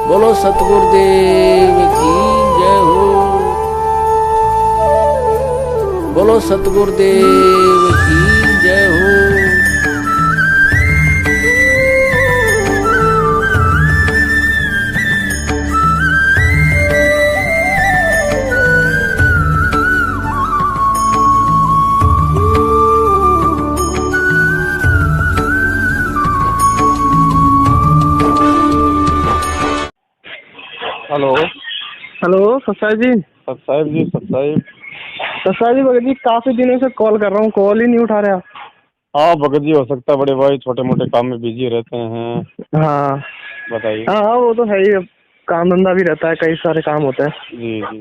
बोलो सतगुरुदेव की जय हो। बोलो सतगुरुदेव की जय हो। हेलो। हेलो सत्साई जी। सत्साहिब जी, सत्साहिब। सत्साई जी भगत जी, काफी दिनों से कॉल कर रहा हूँ, कॉल ही नहीं उठा रहे आप। हाँ भगत जी, हो सकता है बड़े भाई छोटे मोटे काम में बिजी रहते हैं। हाँ बताइए। हाँ हाँ, वो तो है ही। अब काम धंधा भी रहता है, कई सारे काम होते हैं। जी जी।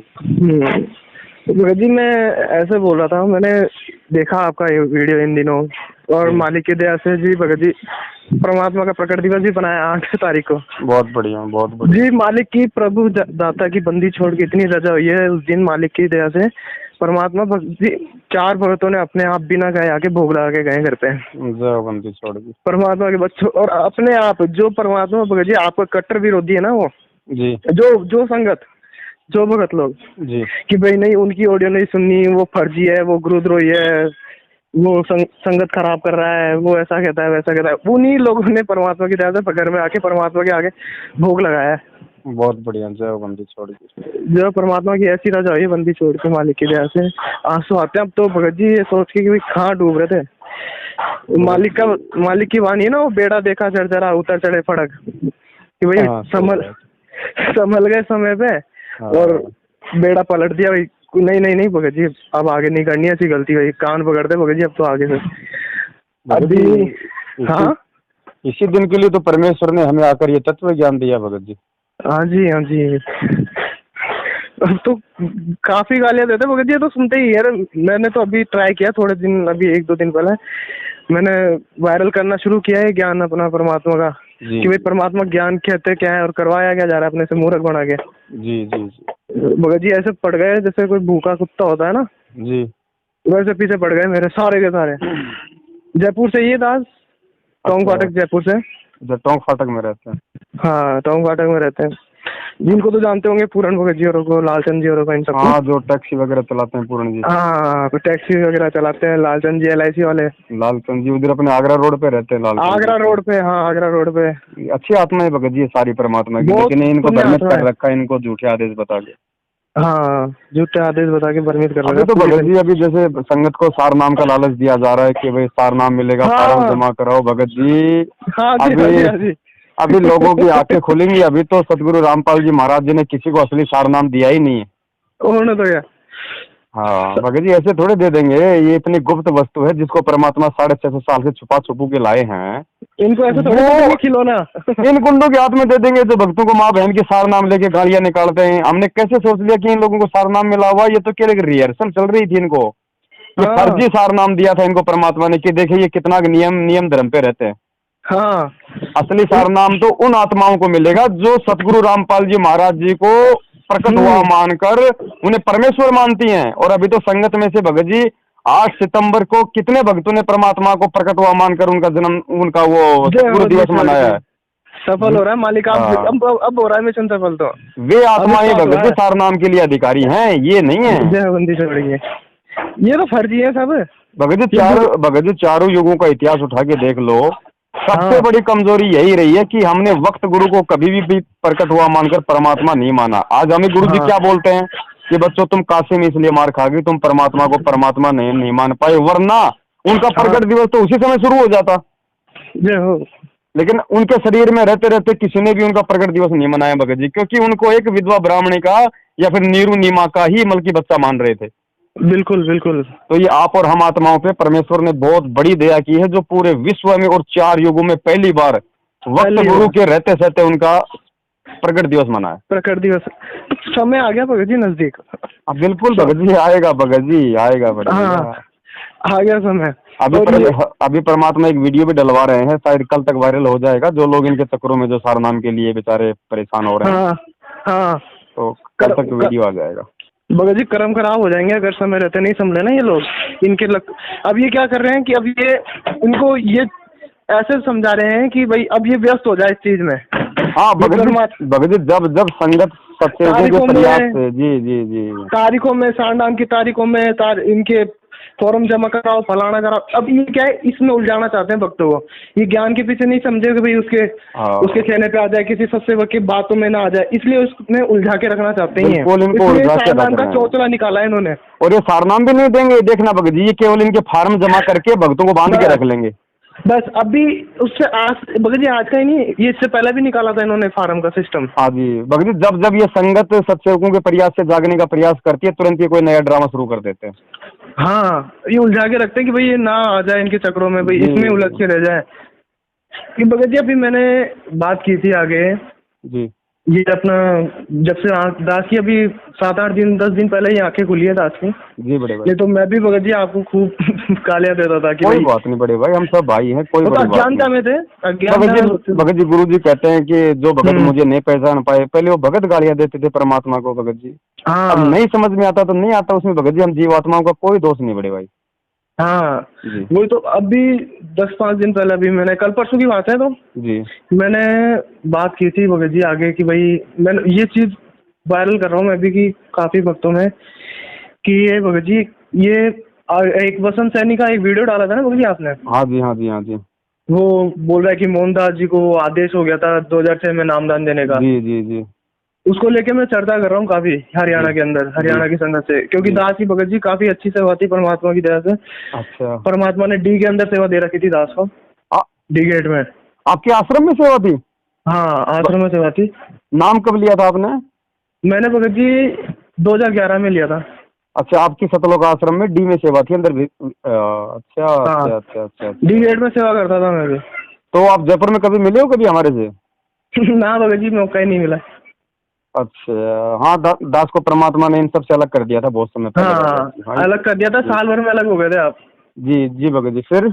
तो भगत जी मैं ऐसे बोल रहा था, मैंने देखा आपका ये वीडियो इन दिनों, और जी। मालिक की दया से जी भगत जी परमात्मा का प्रकट दिवस भी बनाया 8 तारीख को। बहुत बढ़िया, बहुत बढ़िया। जी मालिक की प्रभु दाता की बंदी छोड़ के इतनी रजा हुई है उस दिन मालिक की दया से। परमात्मा जी 4 भक्तों ने अपने आप बिना गए आके भोग लगा के गए घर पे। जय बंदी छोड़ दी। परमात्मा के बच्चों और अपने आप जो परमात्मा भगत जी आपका कट्टर विरोधी है ना, वो जी जो संगत जो भगत लोग जी। कि भाई नहीं उनकी ऑडियो नहीं सुननी, वो फर्जी है, वो गुरुद्रोही है, वो संगत खराब कर रहा है, वो ऐसा कहता है वैसा कहता है, उन्हीं लोगों ने परमात्मा की दया से घर में आके परमात्मा के आगे भोग लगाया है। बहुत बढ़िया। जय बंदी छोड़ दी। जो परमात्मा की ऐसी रजा हुई बंदी छोड़ के मालिक की दया से आंसू आते हैं। अब तो भगत जी ये सोच के कि भाई कहाँ डूब रहे थे। मालिक की वाणी है ना, वो बेड़ा देखा चढ़ उतर चढ़े फड़क, कि भाई हाँ, संभल गए समय पे हाँ। और बेड़ा पलट दिया भाई। नहीं नहीं नहीं भगत जी, अब आगे नहीं करनी ऐसी गलती भाई, कान पकड़ते भगत जी अब तो आगे से भगत अभी। जी, हाँ इसी दिन के लिए तो परमेश्वर ने हमें आकर ये तत्व ज्ञान दिया भगत जी। हाँ जी हाँ जी। अब तो काफी गालियां देते भगत जी, ये तो सुनते ही यार। मैंने तो अभी ट्राई किया थोड़े दिन, अभी 1-2 दिन पहले मैंने वायरल करना शुरू किया है ज्ञान अपना परमात्मा का, कि भाई परमात्मा ज्ञान कहते क्या है और करवाया क्या जा रहा है अपने से मूर्ख बना के। जी जी जी। भगत जी ऐसे पड़ गए जैसे कोई भूखा कुत्ता होता है ना, जी। वैसे पीछे पड़ गए मेरे सारे के सारे। जयपुर से ये दास, टोंक फाटक जयपुर से। जो टोंक फाटक में रहते हैं। हाँ टोंक फाटक में रहते हैं, जिनको तो जानते होंगे पूरन भगत जी और को, लालचंद जी और को, इन सबको। हाँ, जो टैक्सी वगैरह चलाते हैं पूर्ण जी। हाँ टैक्सी वगैरह चलाते हैं, लालचंद जी LIC वाले। लालचंद जी उधर अपने आगरा रोड पे रहते हैं। लालचंद आगरा रोड पे, हाँ आगरा रोड पे। अच्छी आत्मा है भगत जी ये सारी परमात्मा की, बहुत लेकिन इनको पुण्य भ्रमित आत्मा कर है। रखा है, इनको झूठे आदेश बता के। हाँ झूठे आदेश बता के भ्रमित कर अभी रखा तो पूरी भगत जी, अभी जैसे संगत को सार नाम का लालच दिया जा रहा है कि भाई सार नाम मिलेगा, फार्म हाँ जमा कराओ। भगत जी हाँ जी हाँ जी हाँ जी। अभी लोगों की आंखें खुलेंगी। अभी तो सतगुरु रामपाल जी महाराज जी ने किसी को असली सार नाम दिया ही नहीं है। उन्होंने तो क्या। हाँ भगत जी ऐसे थोड़े दे देंगे, ये इतनी गुप्त वस्तु है जिसको परमात्मा 650 साल से छुपा छुपू के लाए हैं। इनको ऐसे थोड़े दे देंगे खिलौना। इन गुंडों के हाथ में दे देंगे जो भक्तों को माँ बहन के सार नाम लेके गालियां निकालते हैं। हमने कैसे सोच लिया कि इन लोगों को सार नाम मिला हुआ, ये तो केवल रिहर्सल चल रही थी इनको। ये हाँ फर्जी सार नाम दिया था इनको परमात्मा ने कि देखिए ये कितना नियम धर्म पे रहते हैं। हाँ असली सार नाम तो उन आत्माओं को मिलेगा जो सतगुरु रामपाल जी महाराज जी को प्रकट हुआ मानकर उन्हें परमेश्वर मानती हैं। और अभी तो संगत में से भगत जी 8 सितंबर को कितने भक्तों ने परमात्मा को प्रकट हुआ मानकर उनका जन्म, उनका वो गुरु दिवस मनाया है। सफल हो रहा है मालिक आप। अब हो रहा है मिशन सफल। तो वे आत्माएं भगत जी सार नाम के लिए अधिकारी हैं, ये नहीं है। जयबंदी चढ़ रही है, ये तो फर्जी है सब। भगत जी चारों युगों का इतिहास उठा के देख लो, सबसे बड़ी कमजोरी यही रही है कि हमने वक्त गुरु को कभी भी प्रकट हुआ मानकर परमात्मा नहीं माना। आज हमें गुरु जी क्या बोलते हैं कि बच्चों तुम काशी में इसलिए मार खा गई, तुम परमात्मा को परमात्मा नहीं मान पाए, वरना उनका प्रकट दिवस तो उसी समय शुरू हो जाता। लेकिन उनके शरीर में रहते रहते किसी ने भी उनका प्रकट दिवस नहीं मनाया भगत जी, क्योंकि उनको एक विधवा ब्राह्मणी का या फिर नीरू नीमा का ही मलकी बच्चा मान रहे थे। बिल्कुल बिल्कुल। तो ये आप और हम आत्माओं पे परमेश्वर ने बहुत बड़ी दया की है, जो पूरे विश्व में और 4 युगों में पहली बार वक्त गुरु के रहते सहते उनका प्रकट दिवस मनाया। प्रकट दिवस समय आ गया भगत जी नजदीक। अब बिल्कुल भगत जी आएगा, भगत जी आएगा। आ गया समय। अभी परमात्मा एक वीडियो भी डलवा रहे हैं, शायद कल तक वायरल हो जाएगा। जो लोग इनके चक्करों में जो सार नाम के लिए बेचारे परेशान हो रहे हैं, हाँ तो कल तक वीडियो आ जाएगा। भगत जी कर्म खराब हो जाएंगे अगर समय रहते नहीं संभले ना ये लोग। इनके अब ये क्या कर रहे हैं कि अब ये इनको ये ऐसे समझा रहे हैं कि भाई अब ये व्यस्त हो जाए इस चीज में। हाँ भगत जी जब जब संगत सत्संगों के प्रयास से, जी जी जी, तारीखों में, सांडाम की तारीखों में इनके फॉर्म जमा कराओ, फलाना कराओ। अब ये क्या है, इसमें उलझाना चाहते हैं भक्तों को। ये ज्ञान के पीछे नहीं समझे कि भाई उसके कहने पे आ जाए, किसी सत्सेवक की बातों में ना आ जाए, इसलिए उसमें उलझा के रखना चाहते हैं। इसलिए सारनाम का चौचला निकाला है इन्होंने। और ये सारनाम भी नहीं देंगे, देखना भगत जी, ये केवल इनके फार्म जमा करके भक्तों को बांध के रख लेंगे बस। अभी उससे आज भगत जी, आज का ही नहीं, ये इससे पहले भी निकाला था इन्होंने फार्म का सिस्टम। हाँ जी भगत जी, जब जब ये संगत सत्सेवकों के प्रयास से जागने का प्रयास करती है, तुरंत ये कोई नया ड्रामा शुरू कर देते हैं। हाँ, ये उलझा के रखते हैं कि भाई ये ना आ जाए इनके चक्रों में, भाई इसमें उलझ के रह जाए। कि भगत जी अभी मैंने बात की थी आगे जी, ये अपना जब से दास की अभी 7-8 दिन 10 दिन पहले ही आंखें खुली है दास की जी बड़े भाई। ये तो मैं भी भगत जी आपको खूब गालियां देता था कि कोई बात नहीं बड़े भाई, हम सब भाई हैं, कोई बड़ी बात अज्ञानता में थे। भगत जी गुरु जी कहते हैं कि जो भगत मुझे नहीं पहचान पाए, पहले वो भगत गालियां देते थे परमात्मा को भगत जी। हाँ, अब नहीं समझ में आता तो नहीं आता, उसमें भगत जी हम जीवात्माओं का कोई दोष नहीं बड़े भाई। हाँ वही तो। अभी 10-5 दिन पहले, अभी मैंने कल परसों की बात है, तो जी मैंने बात की थी भगत जी आगे कि भाई मैंने ये चीज वायरल कर रहा हूँ मैं भी कि काफी भक्तों में कि ये भगत जी ये एक वसंत सैनी का एक वीडियो डाला था ना भगत जी आपने। हाँ जी हाँ जी हाँ जी। वो बोल रहा है कि मोहनदास जी को आदेश हो गया था 2006 में नामदान देने का। जी जी जी। उसको लेके मैं चर्चा कर रहा हूँ काफी हरियाणा के अंदर, हरियाणा की संगत से, क्योंकि दास की भगत जी काफी अच्छी सेवा थी परमात्मा की दया से। अच्छा। परमात्मा ने डी के अंदर सेवा दे रखी थी दास को, डी गेट में। आपके आश्रम में सेवा थी? हाँ, आश्रम में सेवा थी। नाम कब लिया था आपने? मैंने भगत जी 2011 में लिया था। अच्छा, आपकी सतलोक आश्रम में डी में सेवा थी अंदर भी? अच्छा अच्छा अच्छा अच्छा। डी गेट में सेवा करता था मैं भी। तो आप जयपुर में कभी मिले हो कभी हमारे से? ना भगत जी, मौका ही नहीं मिला। अच्छा, हाँ दास को परमात्मा ने इन सब से अलग कर दिया था बहुत समय पहले। हाँ, अलग कर दिया था, साल भर में अलग हो गए थे आप। जी जी भगत जी। फिर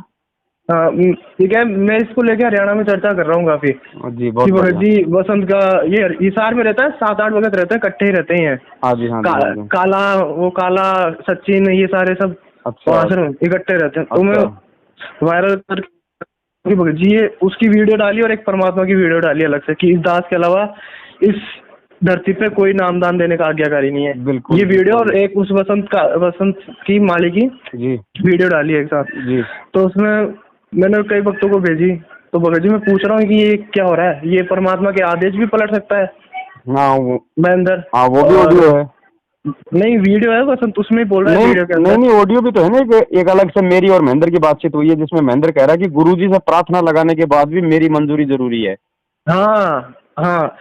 हाँ ठीक है, मैं इसको लेके हरियाणा में चर्चा कर रहा हूँ काफी जी। बहुत भगत जी वसंत का ये हिसार में रहता है, 7-8 भगत रहते हैं, इकट्ठे ही रहते ही हैं। हाँ जी हाँ जी। काला, वो काला सचिन, ये सारे सब आश्रम इकट्ठे रहते हैं। तो मैं वायरल करके भगत जी ये उसकी वीडियो डाली और एक परमात्मा की वीडियो डाली अलग से कि इस दास के अलावा इस धरती पे कोई नामदान देने का आज्ञाकारी नहीं है। बिल्कुल। ये वीडियो और एक उस वसंत की माली की जी वीडियो डाली एक साथ जी। तो उसमें मैंने कई भक्तों को भेजी। तो भगत जी मैं पूछ रहा हूँ कि ये क्या हो रहा है, ये परमात्मा के आदेश भी पलट सकता है? हाँ मैं अंदर, हाँ वो भी ऑडियो है। नहीं वीडियो है वसंत, उसमें बोल रहा है वीडियो के अंदर। नहीं ऑडियो भी तो है ना, एक अलग से मेरी और महेंद्र की बातचीत हुई है जिसमें महेंद्र कह रहा है कि गुरुजी से प्रार्थना लगाने के बाद भी मेरी मंजूरी जरूरी है। हाँ हाँ,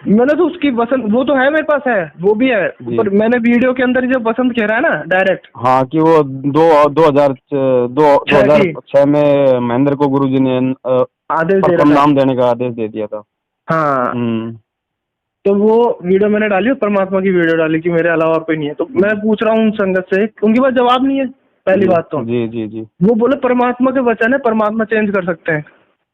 मैंने तो उसकी वसंत, वो तो है मेरे पास, है वो भी है, पर मैंने वीडियो के अंदर जो वसंत कह रहा है ना डायरेक्ट, हाँ कि वो 2006 में महेंद्र को गुरुजी ने आदेश दे नाम देने का आदेश दे दिया था। हाँ तो वो वीडियो मैंने डाली, परमात्मा की वीडियो डाली कि मेरे अलावा और कोई नहीं है। तो मैं पूछ रहा हूँ संगत से, उनके पास जवाब नहीं है पहली बात तो। जी जी जी। वो बोले परमात्मा के वचन है, परमात्मा चेंज कर सकते हैं।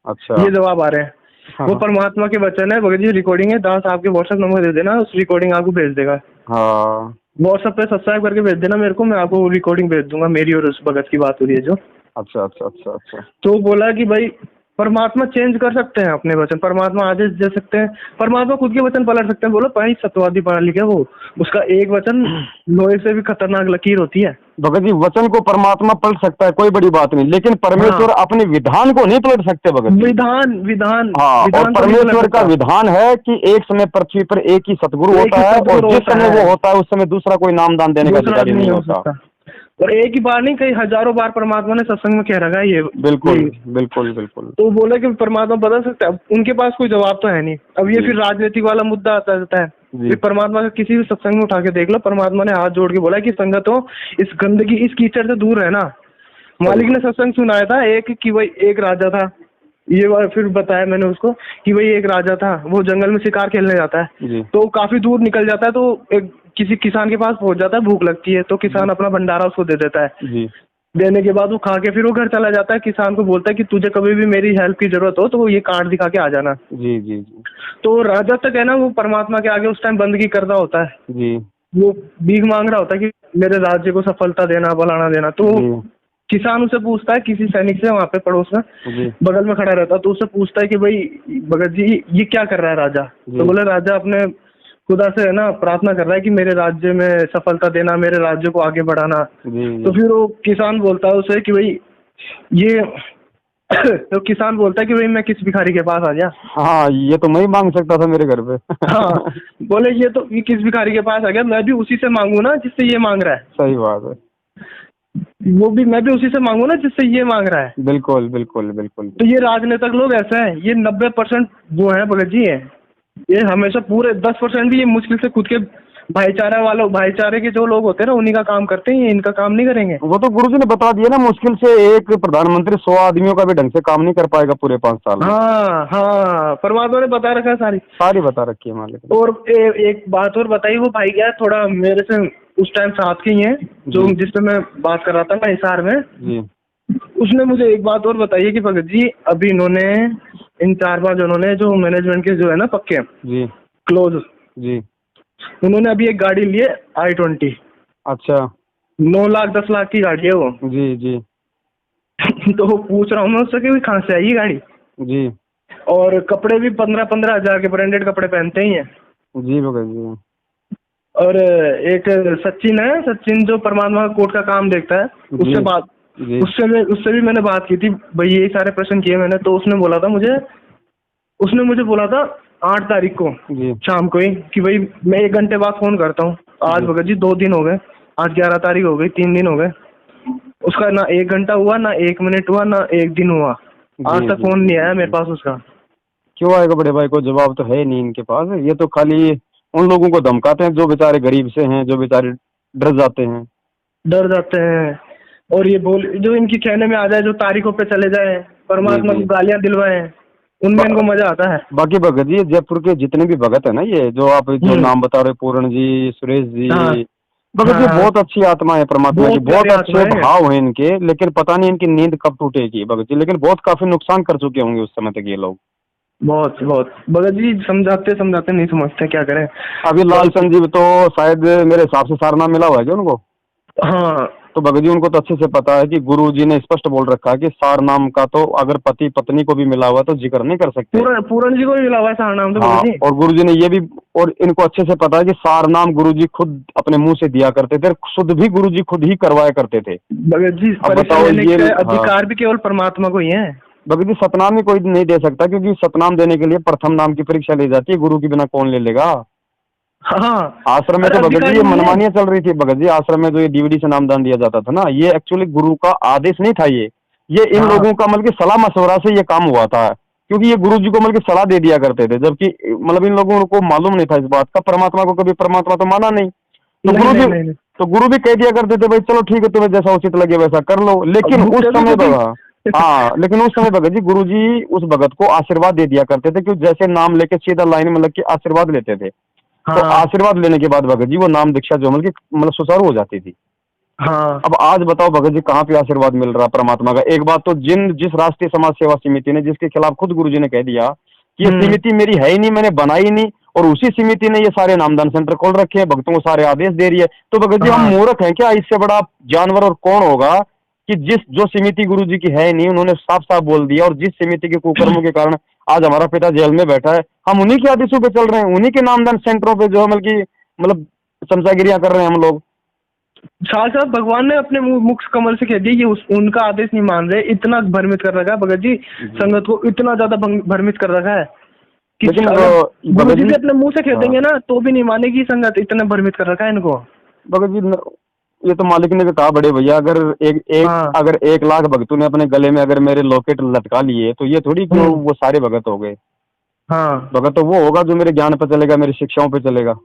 अच्छा, ये जवाब आ रहे हैं। हाँ, वो परमात्मा के वचन है भगत जी, रिकॉर्डिंग है, दास आपके व्हाट्सएप नंबर दे देना, उस रिकॉर्डिंग आपको भेज देगा। हाँ व्हाट्सएप पे सब्सक्राइब करके भेज देना मेरे को, मैं आपको रिकॉर्डिंग भेज दूंगा, मेरी और उस भगत की बात हो रही है जो। अच्छा अच्छा अच्छा अच्छा। तो बोला कि भाई परमात्मा चेंज कर सकते हैं अपने वचन, परमात्मा आदेश दे सकते हैं, परमात्मा खुद के वचन पलट सकते हैं। बोलो भाई सत्यवादी प्रणाली क्या, वो उसका एक वचन लोहे से भी खतरनाक लकीर होती है। भगत जी वचन को परमात्मा पलट सकता है, कोई बड़ी बात नहीं, लेकिन परमेश्वर अपने विधान को नहीं पलट सकते भगत। विधान हाँ, और परमेश्वर का विधान है कि एक समय पृथ्वी पर एक ही सतगुरु होता है, और जिस समय वो होता है उस समय दूसरा कोई नामदान देने का अधिकारी नहीं होता। और एक ही बार नहीं, कई हजारों बार परमात्मा ने सत्संग में कह रखा है ये। बिल्कुल बिल्कुल बिल्कुल। तो बोले कि परमात्मा बदल सकता है, उनके पास कोई जवाब तो है नहीं। अब ये फिर राजनीतिक वाला मुद्दा आता है। फिर परमात्मा का किसी भी सत्संग में उठा के देख लो, परमात्मा ने हाथ जोड़ के बोला कि संगत हो, इस गंदगी इस कीचड़ से दूर रहना। मालिक ने सत्संग सुनाया था एक कि भाई एक राजा था, ये फिर बताया मैंने उसको कि भाई एक राजा था, वो जंगल में शिकार खेलने जाता है, तो काफी दूर निकल जाता है, तो एक किसी किसान के पास पहुंच जाता है, भूख लगती है, तो किसान अपना भंडारा उसको दे देता है जी। देने के बाद वो खा के फिर वो घर चला जाता है, किसान को बोलता है कि तुझे कभी भी मेरी हेल्प की जरूरत हो तो वो ये कार्ड दिखा के आ जाना। जी जी जी। तो राजा तक है ना, वो परमात्मा के आगे उस टाइम बंदगी कर रहा होता है जी, वो भीख मांग रहा होता है कि मेरे राज्य को सफलता देना, फलाना देना। तो किसान उसे पूछता है, किसी सैनिक से वहाँ पे पड़ोस में जी बगल में खड़ा रहता है, तो उससे पूछता है कि भाई भगत जी ये क्या कर रहा है राजा। जी तो बोले राजा अपने खुदा से है ना प्रार्थना कर रहा है कि मेरे राज्य में सफलता देना, मेरे राज्य को आगे बढ़ाना। जी तो जी। फिर वो किसान बोलता है उसे कि भाई ये तो किसान बोलता है कि भाई मैं किस भिखारी के पास आ गया। हाँ, ये तो मैं ही मांग सकता था मेरे घर पे। हाँ, बोले ये किस भिखारी के पास आ गया, मैं भी उसी से मांगू ना जिससे ये मांग रहा है, सही बात है। मैं भी उसी से मांगू ना जिससे ये मांग रहा है। बिल्कुल बिल्कुल बिल्कुल। तो ये राजनेता लोग ऐसे हैं, ये 90% वो है भगत जी है, ये हमेशा पूरे 10% भी ये मुश्किल से खुद के भाईचारे के जो लोग होते हैं ना उन्हीं का काम करते हैं, ये इनका काम नहीं करेंगे। वो तो गुरुजी ने बता दिया ना, मुश्किल से एक प्रधानमंत्री 100 आदमियों का भी ढंग से काम नहीं कर पाएगा पूरे 5 साल में। हाँ हाँ, परमात्मा ने बता रखा है सारी। सारी बता रखी है मालिक ने। और एक बात और बताई, वो भाई क्या है, थोड़ा मेरे से उस टाइम साथ के ही है जो जी जिससे मैं बात कर रहा था ना हिसार में। जी उसने मुझे एक बात और बताई है कि भगत जी अभी इन्होंने इन 4-5 उन्होंने जो मैनेजमेंट के जो है ना पक्के जी क्लोज, जी। उन्होंने अभी एक गाड़ी ली है i20। अच्छा। 9 लाख 10 लाख की गाड़ी है वो। जी जी तो वो पूछ रहा हूँ मैं उससे कि भाई कहाँ से आई ये गाड़ी, जी और कपड़े भी 15-15 हजार के ब्रांडेड कपड़े पहनते ही हैं। जी भगत जी। और एक सचिन है, सचिन जो परमात्मा कोर्ट का काम देखता है, जी जी उससे भी मैंने बात की थी भाई, यही सारे प्रश्न किए मैंने। तो उसने मुझे बोला था 8 तारीख को जी शाम को ही कि भाई मैं 1 घंटे बाद फोन करता हूँ। आज जी भगत जी 2 दिन हो गए, आज 11 तारीख हो गई, 3 दिन हो गए, उसका ना 1 घंटा हुआ, ना 1 मिनट हुआ, ना 1 दिन हुआ, आज जी तक जी। फोन नहीं आया मेरे पास उसका। क्यों आएगा बड़े भाई, को जवाब तो है नहीं इनके पास। ये तो खाली उन लोगों को धमकाते हैं जो बेचारे गरीब से हैं, जो बेचारे डर जाते हैं। डर जाते हैं, और ये बोल जो इनकी कहने में आ जाए, जो तारीखों पे चले जाए, परमात्मा जी को जी। गालियां दिलवाए, उनमें इनको मजा आता है। बाकी भगत जी, जयपुर के जितने भी भगत है ना, ये जो आप जो नाम बता रहे हो, पूर्ण जी, सुरेश जी, हाँ भगत जी हाँ, बहुत अच्छी आत्मा है परमात्मा की, बहुत बहुत प्यारी अच्छे आत्मा है। भाव हैं इनके। लेकिन पता नहीं इनकी नींद कब टूटेगी भगत जी, लेकिन बहुत काफी नुकसान कर चुके होंगे उस समय तक ये लोग। बहुत बहुत भगत जी समझाते समझाते नहीं समझते, क्या करें। अभी लाल संजीव तो शायद मेरे हिसाब से सारनाम मिला हुआ है क्या उनको? हाँ तो भगत जी उनको तो अच्छे से पता है कि गुरु जी ने स्पष्ट बोल रखा है कि सार नाम का तो अगर पति पत्नी को भी मिला हुआ तो जिक्र नहीं कर सकते। पूरण जी को भी मिला हुआ है सारा नाम तो हाँ, भगत जी। और गुरु जी ने ये भी, और इनको अच्छे से पता है कि सार नाम गुरु जी खुद अपने मुंह से दिया करते थे, शुद्ध भी गुरु जी खुद ही करवाया करते थे। भगत जी अब परीक्षा बताओ लेने ये, का हाँ, अधिकार भी केवल परमात्मा को ही है। भगत जी सतनाम ही कोई नहीं दे सकता, क्योंकि सतनाम देने के लिए प्रथम नाम की परीक्षा ली जाती है, गुरु के बिना कौन ले लेगा। हाँ, आश्रम में अरे तो भगत अधिकार जी ही ये नहीं है। मनमानियां चल रही थी भगत जी, आश्रम में जो ये डीवीडी से नामदान दिया जाता था ना, ये एक्चुअली गुरु का आदेश नहीं था। ये इन हाँ लोगों का मतलब कि सलाह मशवरा से ये काम हुआ था, क्योंकि ये गुरु जी को मतलब कि सलाह दे दिया करते थे, जबकि मतलब इन लोगों को मालूम नहीं था इस बात का। परमात्मा को कभी परमात्मा तो माना नहीं, तो नहीं गुरु जी, नहीं नहीं। तो गुरु भी कह दिया करते थे भाई चलो ठीक है, तुम्हें जैसा उचित लगे वैसा कर लो। लेकिन अब उस भुगते समय भी भगत, हाँ, लेकिन उस समय भगत जी गुरु जी उस भगत को आशीर्वाद दे दिया करते थे, क्योंकि जैसे नाम लेके सीधा लाइन में लग के आशीर्वाद लेते थे, तो हाँ आशीर्वाद लेने के बाद भगत जी वो नाम दीक्षा जो मतलब सुचारू हो जाती थी। हाँ अब आज बताओ भगत जी कहाँ पे आशीर्वाद मिल रहा परमात्मा का? एक बात तो जिस राष्ट्रीय समाज सेवा समिति ने, जिसके खिलाफ खुद गुरु जी ने कह दिया कि ये समिति मेरी है ही नहीं, मैंने बनाई नहीं, और उसी समिति ने ये सारे नामदान सेंटर खोल रखे हैं, भक्तों को सारे आदेश दे रही है, तो भगत जी हम हाँ मूर्ख हैं क्या? इससे बड़ा जानवर और कौन होगा कि जो समिति गुरु जी की है नहीं, उन्होंने साफ साफ बोल दिया, और जिस समिति के कुकर्मों के कारण आज हमारा पिता जेल में बैठा है, हम उन्हीं के आदेशों पे चल रहे हैं, उन्हीं के नामदान सेंटरों पे जो है मतलब चमचागिरियां कर रहे हैं हम लोग। साथ भगवान ने अपने मुख कमल से कह दिया कि उनका आदेश नहीं मान रहे। इतना भ्रमित कर रखा है भगत जी, संगत को इतना ज्यादा भ्रमित कर रखा है कि लेकिन गुरु जी भी अपने मुंह से कह देंगे ना तो भी नहीं मानेगी संगत, इतना भ्रमित कर रखा है इनको। भगत जी ये तो मालिक ने भी कहा बड़े भैया, अगर हाँ अगर 1 लाख भक्तों ने अपने गले में अगर मेरे लॉकेट लटका लिए, तो ये थोड़ी कि वो सारे भगत हो गए। हाँ भगत तो वो होगा जो मेरे ज्ञान पे चलेगा, मेरी शिक्षाओं पे चलेगा।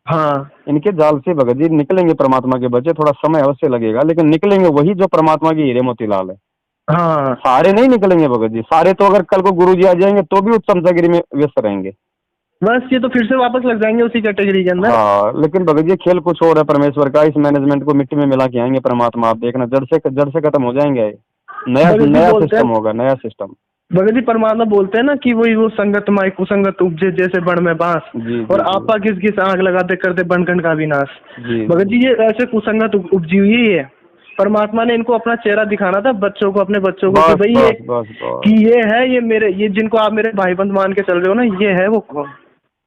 हाँ इनके जाल से भगत जी निकलेंगे परमात्मा के बच्चे, थोड़ा समय अवश्य लगेगा, लेकिन निकलेंगे वही जो परमात्मा की हीरे मोतीलाल है। हाँ। सारे नहीं निकलेंगे भगत जी, सारे तो अगर कल को गुरु जी आ जाएंगे तो भी उस चमचागिरी में व्यस्त रहेंगे। बस ये तो फिर से वापस लग जाएंगे उसी कैटेगरी के अंदर। हाँ, लेकिन भगत जी खेल कुछ और है परमेश्वर का, इस मैनेजमेंट को मिट्टी में मिला के आएंगे परमात्मा, आप देखना जड़ से खत्म हो जाएंगे। नया सिस्टम होगा, नया सिस्टम। भगत जी परमात्मा बोलते हैं ना कि वही वो संगत माई कुसंगत उपजे जैसे बण में बांस, और आपा किस आग लगाते करते बनखंड का विनाश। भगत जी ये ऐसे कुसंगत उपजी हुई है परमात्मा ने इनको अपना चेहरा दिखाना था बच्चों को, अपने बच्चों को, कि बस भाई बस बस बस। कि ये है, ये मेरे, ये जिनको आप मेरे भाई बंद मान के चल रहे हो ना, ये है वो,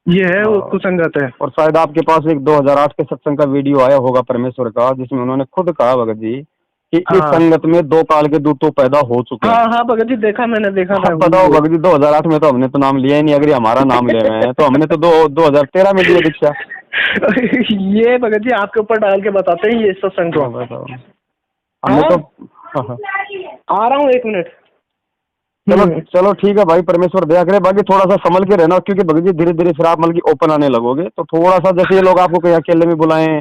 ये है वो हाँ। कुसंगत है। और शायद आपके पास एक 2008 के सत्संग का वीडियो आया होगा परमेश्वर का, जिसमें उन्होंने खुद कहा भगत जी कि इस हाँ संगत में 2 काल के दूत तो पैदा हो चुके हैं। हाँ हाँ भगत जी, देखा, मैंने देखा था। अब बताओ भगत जी, 2008 में तो हमने तो नाम लिया ही नहीं, अगर ये हमारा नाम ले रहे हैं तो हमने तो 2013 में लिया दीक्षा। ये भगत जी आपके ऊपर डाल के बताते हैं ये सत्संग को। हाँ, बताओ। हमने हाँ? तो आ रहा हूँ 1 मिनट। चलो चलो ठीक है भाई, परमेश्वर दया करे। बाकी थोड़ा सा संभल के रहना, क्योंकि भगत जी धीरे धीरे फिर आप मतलब कि ओपन आने लगोगे, तो थोड़ा सा जैसे ये लोग आपको कहीं अकेले में बुलाएं,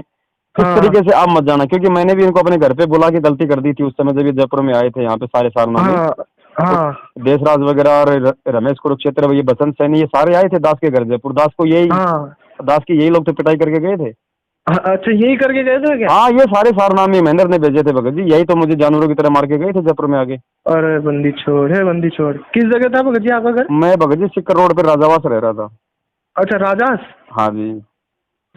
इस हाँ तरीके से आप मत जाना, क्योंकि मैंने भी इनको अपने घर पे बुला के गलती कर दी थी उस समय जब ये जयपुर में आए थे, यहाँ पे सारे सारना में। हाँ हाँ देशराज वगैरह और रमेश कुरुक्षेत्र, ये बसंत सैनी, ये सारे आए थे दास के घर जयपुर। दास को यही, हाँ दास की यही लोग तो पिटाई करके गए थे। अच्छा, यही करके गए थे क्या? हाँ, ये सारे सारनामे महेंद्र ने भेजे थे भगत जी, यही तो मुझे जानवरों की तरह मार के गए थे जयपुर में आगे। अरे बंदी छोड़ है, बंदी छोड़। किस जगह था भगत जी आपका घर? मैं भगत जी सिक्कर रोड पे राजावास रह रहा था। अच्छा, राजास, हाँ जी।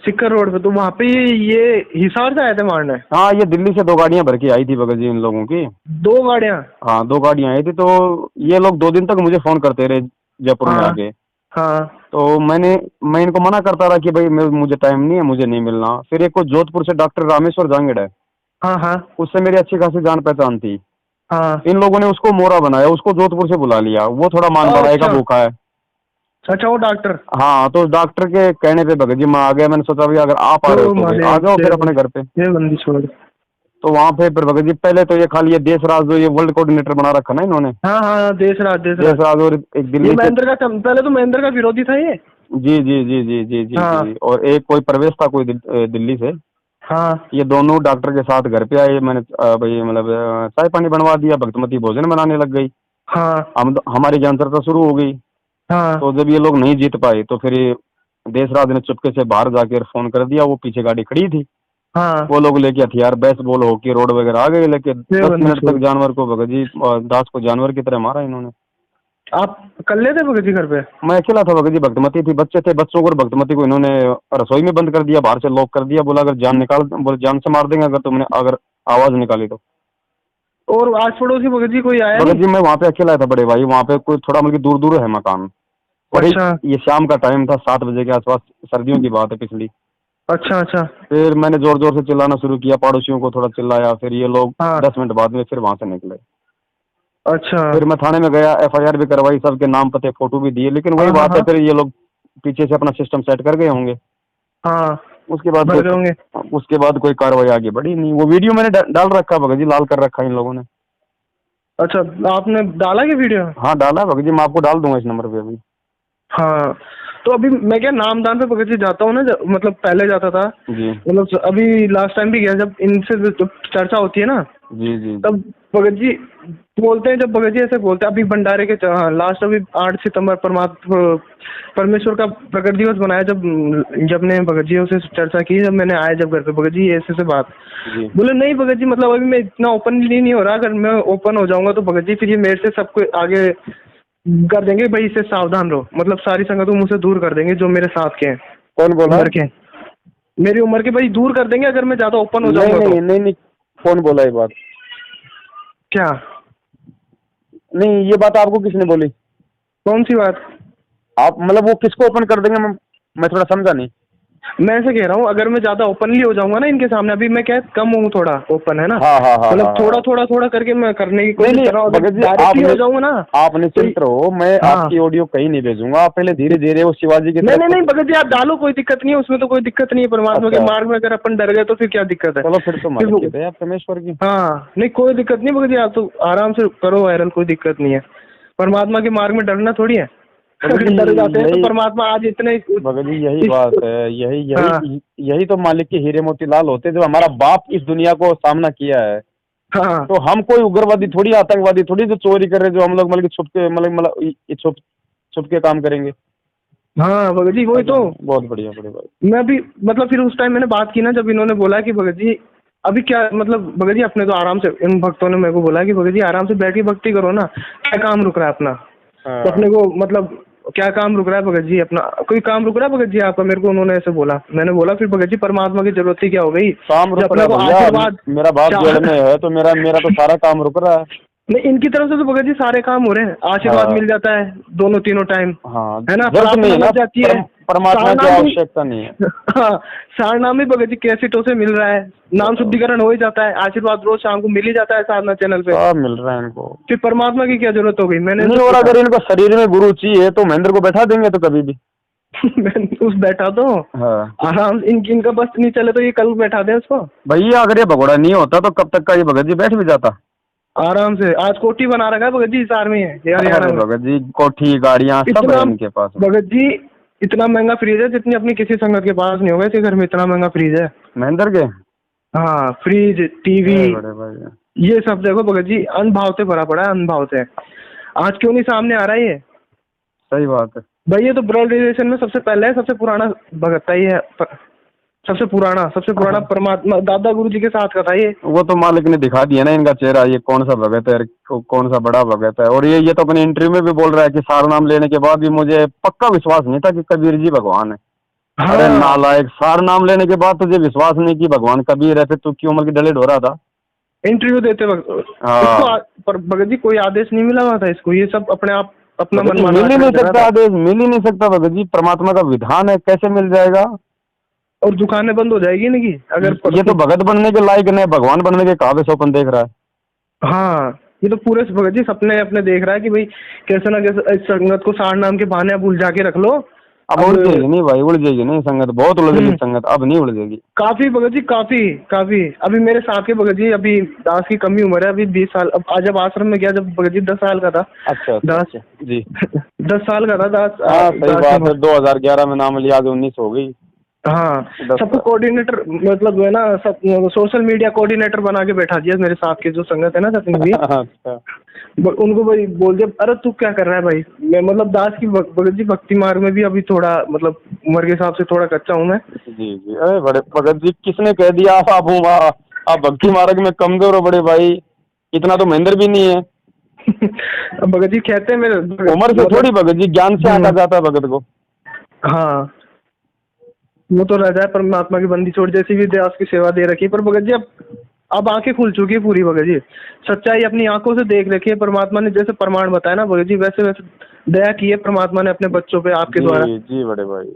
सिक्कर रोड पे। तो वहाँ पे ये हिसार से आए थे मारने? हाँ, ये दिल्ली से 2 गाड़ियां भर के आई थी भगत जी इन लोगों की। 2 गाड़ियाँ? हाँ, 2 गाड़ियां आई थी, तो ये लोग 2 दिन तक मुझे फोन करते रहे जयपुर में हाँ आके। हाँ तो मैं इनको मना करता रहा कि भाई मुझे टाइम नहीं है, मुझे नहीं मिलना। फिर एक को जोधपुर से डॉक्टर रामेश्वर जांगड़ है, हाँ हाँ उससे मेरी अच्छी खासी जान पहचान थी। हाँ। इन लोगों ने उसको मोरा बनाया, उसको जोधपुर से बुला लिया, वो थोड़ा मान बढ़ाई का अच्छा। भूखा है। अच्छा, वो डॉक्टर। हाँ, तो डॉक्टर के कहने पे भगत जी मैं आ गया। मैंने सोचा भाई अगर आप आ रहे हो तो भाई आ जाओ फिर अपने घर पे। ये बंदी छोड़। तो वहाँ पे फिर भगत जी पहले तो ये खाली ये देशराज जो ये वर्ल्ड कोऑर्डिनेटर बना रखा ना इन्होंने, हाँ हाँ, देशराज, देशराज। देशराज, और एक दिल्ली ये से। महेंद्र का, पहले तो महेंद्र का विरोधी था ये। जी जी जी जी जी जी हाँ जी। और एक कोई प्रवेश था कोई दिल्ली से। हाँ ये दोनों डॉक्टर के साथ घर पे आए। मैंने भाई मतलब चाय पानी बनवा दिया, भक्तमती भोजन बनाने लग गई। हाँ हमारी ज्ञान चर्चा शुरू हो गई। हाँ तो जब ये लोग नहीं जीत पाए तो फिर ये देशराज ने चुपके से बाहर जाकर फोन कर दिया। वो पीछे गाड़ी खड़ी थी, हाँ। वो लोग लेके हथियार बेसबॉल हॉकी रोड वगैरह आ गए, लेके 10 मिनट तक जानवर को भगत जी दास को जानवर की तरह मारा इन्होंने। आप कल्ले थे भगत जी घर पे? मैं अकेला था भगत जी, भक्तमती थी, बच्चे थे, बच्चों को और भक्तमती को इन्होंने रसोई में बंद कर दिया, बाहर से लॉक कर दिया। बोला अगर जान निकाल, बोले जान से मार देंगे अगर तुमने अगर आवाज निकाली तो। और आस पड़ोसी भगत जी कोई आया भगत नहीं? जी मैं वहाँ पे अकेला था बड़े भाई, वहाँ पे कोई थोड़ा मतलब दूर दूर है मकान। और अच्छा ये शाम का टाइम था, 7 बजे के आसपास, सर्दियों की बात है पिछली। अच्छा अच्छा। फिर मैंने जोर जोर से चिल्लाना शुरू किया, पड़ोसियों को थोड़ा चिल्लाया, फिर ये लोग हाँ 10 मिनट बाद में फिर वहाँ से निकले। अच्छा। फिर मैं थाने में गया, FIR भी करवाई, सबके नाम पते फोटो भी दिए, लेकिन वही हाँ, बात है हाँ, फिर ये लोग पीछे से अपना सिस्टम सेट कर गए होंगे। हाँ उसके बाद भर गए होंगे। उसके बाद कोई कार्रवाई आगे बढ़ी नहीं। वो वीडियो मैंने डाल रखा भगत जी, लाल कर रखा इन लोगों ने। अच्छा, आपने डाला क्या वीडियो? हाँ डाला भगत जी, मैं आपको डाल दूंगा इस नंबर पे अभी। हाँ, तो अभी मैं क्या नामदान पे भगत जी जाता हूँ ना, मतलब पहले जाता था, जी मतलब अभी लास्ट टाइम भी गया, जब इनसे जब चर्चा होती है ना, जी जी तब भगत जी बोलते हैं, जब भगत जी ऐसे बोलते हैं, अभी भंडारे के लास्ट अभी 8 सितंबर परमेश्वर का प्रकट दिवस बनाया, जब ने भगत जी से चर्चा की, जब मैंने आया जब घर पे, भगत जी ऐसे बात जी। बोले, नहीं भगत जी मतलब अभी मैं इतना ओपनली नहीं हो रहा, अगर मैं ओपन हो जाऊंगा तो भगत जी फिर ये मेरे से सबको आगे कर देंगे, भाई इससे सावधान रहो, मतलब सारी संगतों मुझसे दूर कर देंगे जो मेरे साथ के हैं। कौन बोला? उम्र के, मेरी उम्र के भाई दूर कर देंगे अगर मैं ज्यादा ओपन हो जाऊंगा। नहीं नहीं नहीं, कौन बोला ये बात? क्या? नहीं, ये बात आपको किसने बोली? कौन सी बात? आप मतलब वो किसको ओपन कर देंगे? मैं थोड़ा समझा नहीं। मैं ऐसे कह रहा हूँ, अगर मैं ज्यादा ओपनली हो जाऊंगा ना इनके सामने, अभी मैं क्या कम हूँ थोड़ा ओपन, है ना? हाँ हाँ हाँ, मतलब हाँ, थोड़ा थोड़ा थोड़ा करके मैं करने की कोशिश कर रहा हूँ। भगत जी डायरेक्टली हो जाऊंगा ना, आप निश्चिंत रहो, मैं हाँ। आपकी ऑडियो कहीं नहीं भेजूंगा। आप पहले धीरे धीरे वो शिवाजी की नहीं नहीं भगत जी, आप डालो, कोई दिक्कत नहीं है उसमें, तो कोई दिक्कत नहीं है। परमात्मा के मार्ग में अगर अपन डर गए तो फिर क्या दिक्कत है? चलो फिर तो मालिक है आप परमेश्वर की। हाँ नहीं, कोई दिक्कत नहीं भगत जी, आप तो आराम से करो वायरल, कोई दिक्कत नहीं है। परमात्मा के मार्ग में डरना थोड़ी है। डर जाते हैं तो परमात्मा आज इतने। भगत जी यही बात है, यही हाँ। यही यही तो मालिक के हीरे मोती लाल होते हैं। जब हमारा बाप इस दुनिया को सामना किया है, हाँ तो हम कोई उग्रवादी थोड़ी, आतंकवादी थोड़ी जो चोरी कर रहे, जो हम लोग मतलब छुप के मतलब छुप के काम करेंगे। हाँ भगत जी, वही तो। बहुत बढ़िया, बड़ी बात। मैं भी मतलब फिर उस टाइम मैंने बात की ना, जब इन्होंने बोला कि भगत जी अभी क्या, मतलब भगत जी अपने तो आराम से, इन भक्तों ने मेरे को बोला कि भगत जी आराम से बैठ के भक्ति करो ना, क्या काम रुक रहा है अपना। तो अपने को मतलब क्या काम रुक रहा है भगत जी? अपना कोई काम रुक रहा है भगत जी आपका? मेरे को उन्होंने ऐसे बोला, मैंने बोला फिर भगत जी परमात्मा की जरूरत ही क्या हो गई? काम रुक अपने रहा को है भैया, आशीर्वाद मेरा बाप जेल में है तो मेरा मेरा तो सारा काम रुक रहा है। नहीं, इनकी तरफ से तो भगत जी सारे काम हो रहे हैं, आशीर्वाद हाँ। मिल जाता है दोनों तीनों टाइम, हाँ, है ना, जरूरत नहीं है प्रार्थना ना, लग जाती है, परमात्मा की आवश्यकता नहीं है। हाँ, सारनाम भी भगत जी कैसेटों से मिल रहा है, नाम शुद्धिकरण हो ही जाता है, आशीर्वाद रोज शाम को मिल ही जाता है साधना चैनल पे, सब मिल रहा है इनको। फिर परमात्मा की क्या जरूरत हो गई? मैंने नहीं, और अगर इनको शरीर में गुरु चाहिए तो महेंद्र को बैठा देंगे तो कभी भी। उस बैठा दो हाँ आराम, इनका बस नहीं चले तो ये कल बैठा दे उसको भैया, अगर ये भगोड़ा नहीं होता तो कब तक का ये भगत जी बैठ भी जाता आराम से। आज कोठी बना रखा है भगत जी इस आर्मी है हरियाणा में। भगत जी, कोठी गाड़ियाँ सब है इनके पास। भगत जी इतना महंगा फ्रिज है जितनी अपनी किसी संगत के पास नहीं होगा, इसके घर में इतना महंगा फ्रिज है महेंद्र के। हाँ, फ्रिज, टीवी, बड़े भाई, ये सब देखो भगत जी अनभाव से भरा पड़ा है, अनभाव से। आज क्यों नहीं सामने आ रहा है ये? सही बात है भाई ये तो ब्रॉड रिलेशन में सबसे पहले है, सबसे पुराना भगत था ये, सबसे पुराना परमात्मा दादा गुरु जी के साथ का था ये। वो तो मालिक ने दिखा दिया ना इनका चेहरा, ये कौन सा भगत है, कौन सा बड़ा भगत है। और ये तो अपने इंटरव्यू में भी बोल रहा है कि सार नाम लेने के बाद भी मुझे पक्का विश्वास नहीं था कि कबीर जी भगवान है। हाँ। अरे नालायक, सार नाम लेने के बाद तुझे विश्वास नहीं कि भगवान कबीर है, फिर तू क्यों उम्र की डलेट हो रहा था इंटरव्यू देते वक्त? हाँ। इसको पर भगत जी कोई आदेश नहीं मिला हुआ था इसको, ये सब अपने आप अपना मन मिल ही नहीं सकता आदेश, मिल ही नहीं सकता भगत जी, परमात्मा का विधान है, कैसे मिल जाएगा? और दुकानें बंद हो जाएगी इनकी अगर ये तो भगत बनने के लायक नहीं, भगवान बनने के काबिल सपन देख रहा है। हाँ, ये तो पूरे भगत जी सपने अपने देख रहा है कि भाई कैसे ना कैसे इस संगत को सार नाम के बहाने आप उलझा के रख लो। अब उड़ जाएगी नहीं भाई, उड़ जाएगी नहीं संगत, बहुत उलझेगी संगत, अब नहीं उड़ जाएगी। काफी भगत जी, काफी अभी मेरे साथ के भगत जी, अभी दास की कमी उम्र है, अभी 20 साल। अब आज जब आश्रम में गया जब भगत जी 10 साल का था। अच्छा दास जी 10 साल का था दास। हाँ सही बात है, 2011 में नाम लिया, 19 हो गई। हाँ, सबको कोऑर्डिनेटर मतलब है ना, सब सोशल मीडिया कोऑर्डिनेटर बना के बैठा दिया मेरे साथ के जो संगत है ना सतनी भी। अच्छा। उनको भाई बोल दिया, अरे तू क्या कर रहा है भाई? मैं मतलब दास की भगत जी भक्ति मार्ग में भी अभी थोड़ा मतलब उम्र के हिसाब से थोड़ा कच्चा हूँ मैं। जी अरे बड़े भगत जी, किसने कह दिया आप भक्ति मार्ग में कमजोर हो बड़े भाई? इतना तो महेंद्र भी नहीं है। भगत जी कहते हैं मेरे उम्र से थोड़ी भगत जी, ज्ञान से आका जाता है भगत को। हाँ, वो तो राजा है, परमात्मा की बंदी छोड़ जैसी भी दास की सेवा दे रखी है। पर भगत जी अब आंखें खुल चुकी है पूरी भगत जी, सच्चाई अपनी आंखों से देख रखी है। परमात्मा ने जैसे प्रमाण बताया ना भगत जी, वैसे वैसे दया की है परमात्मा ने अपने बच्चों पे आपके द्वारा। जी बड़े भाई,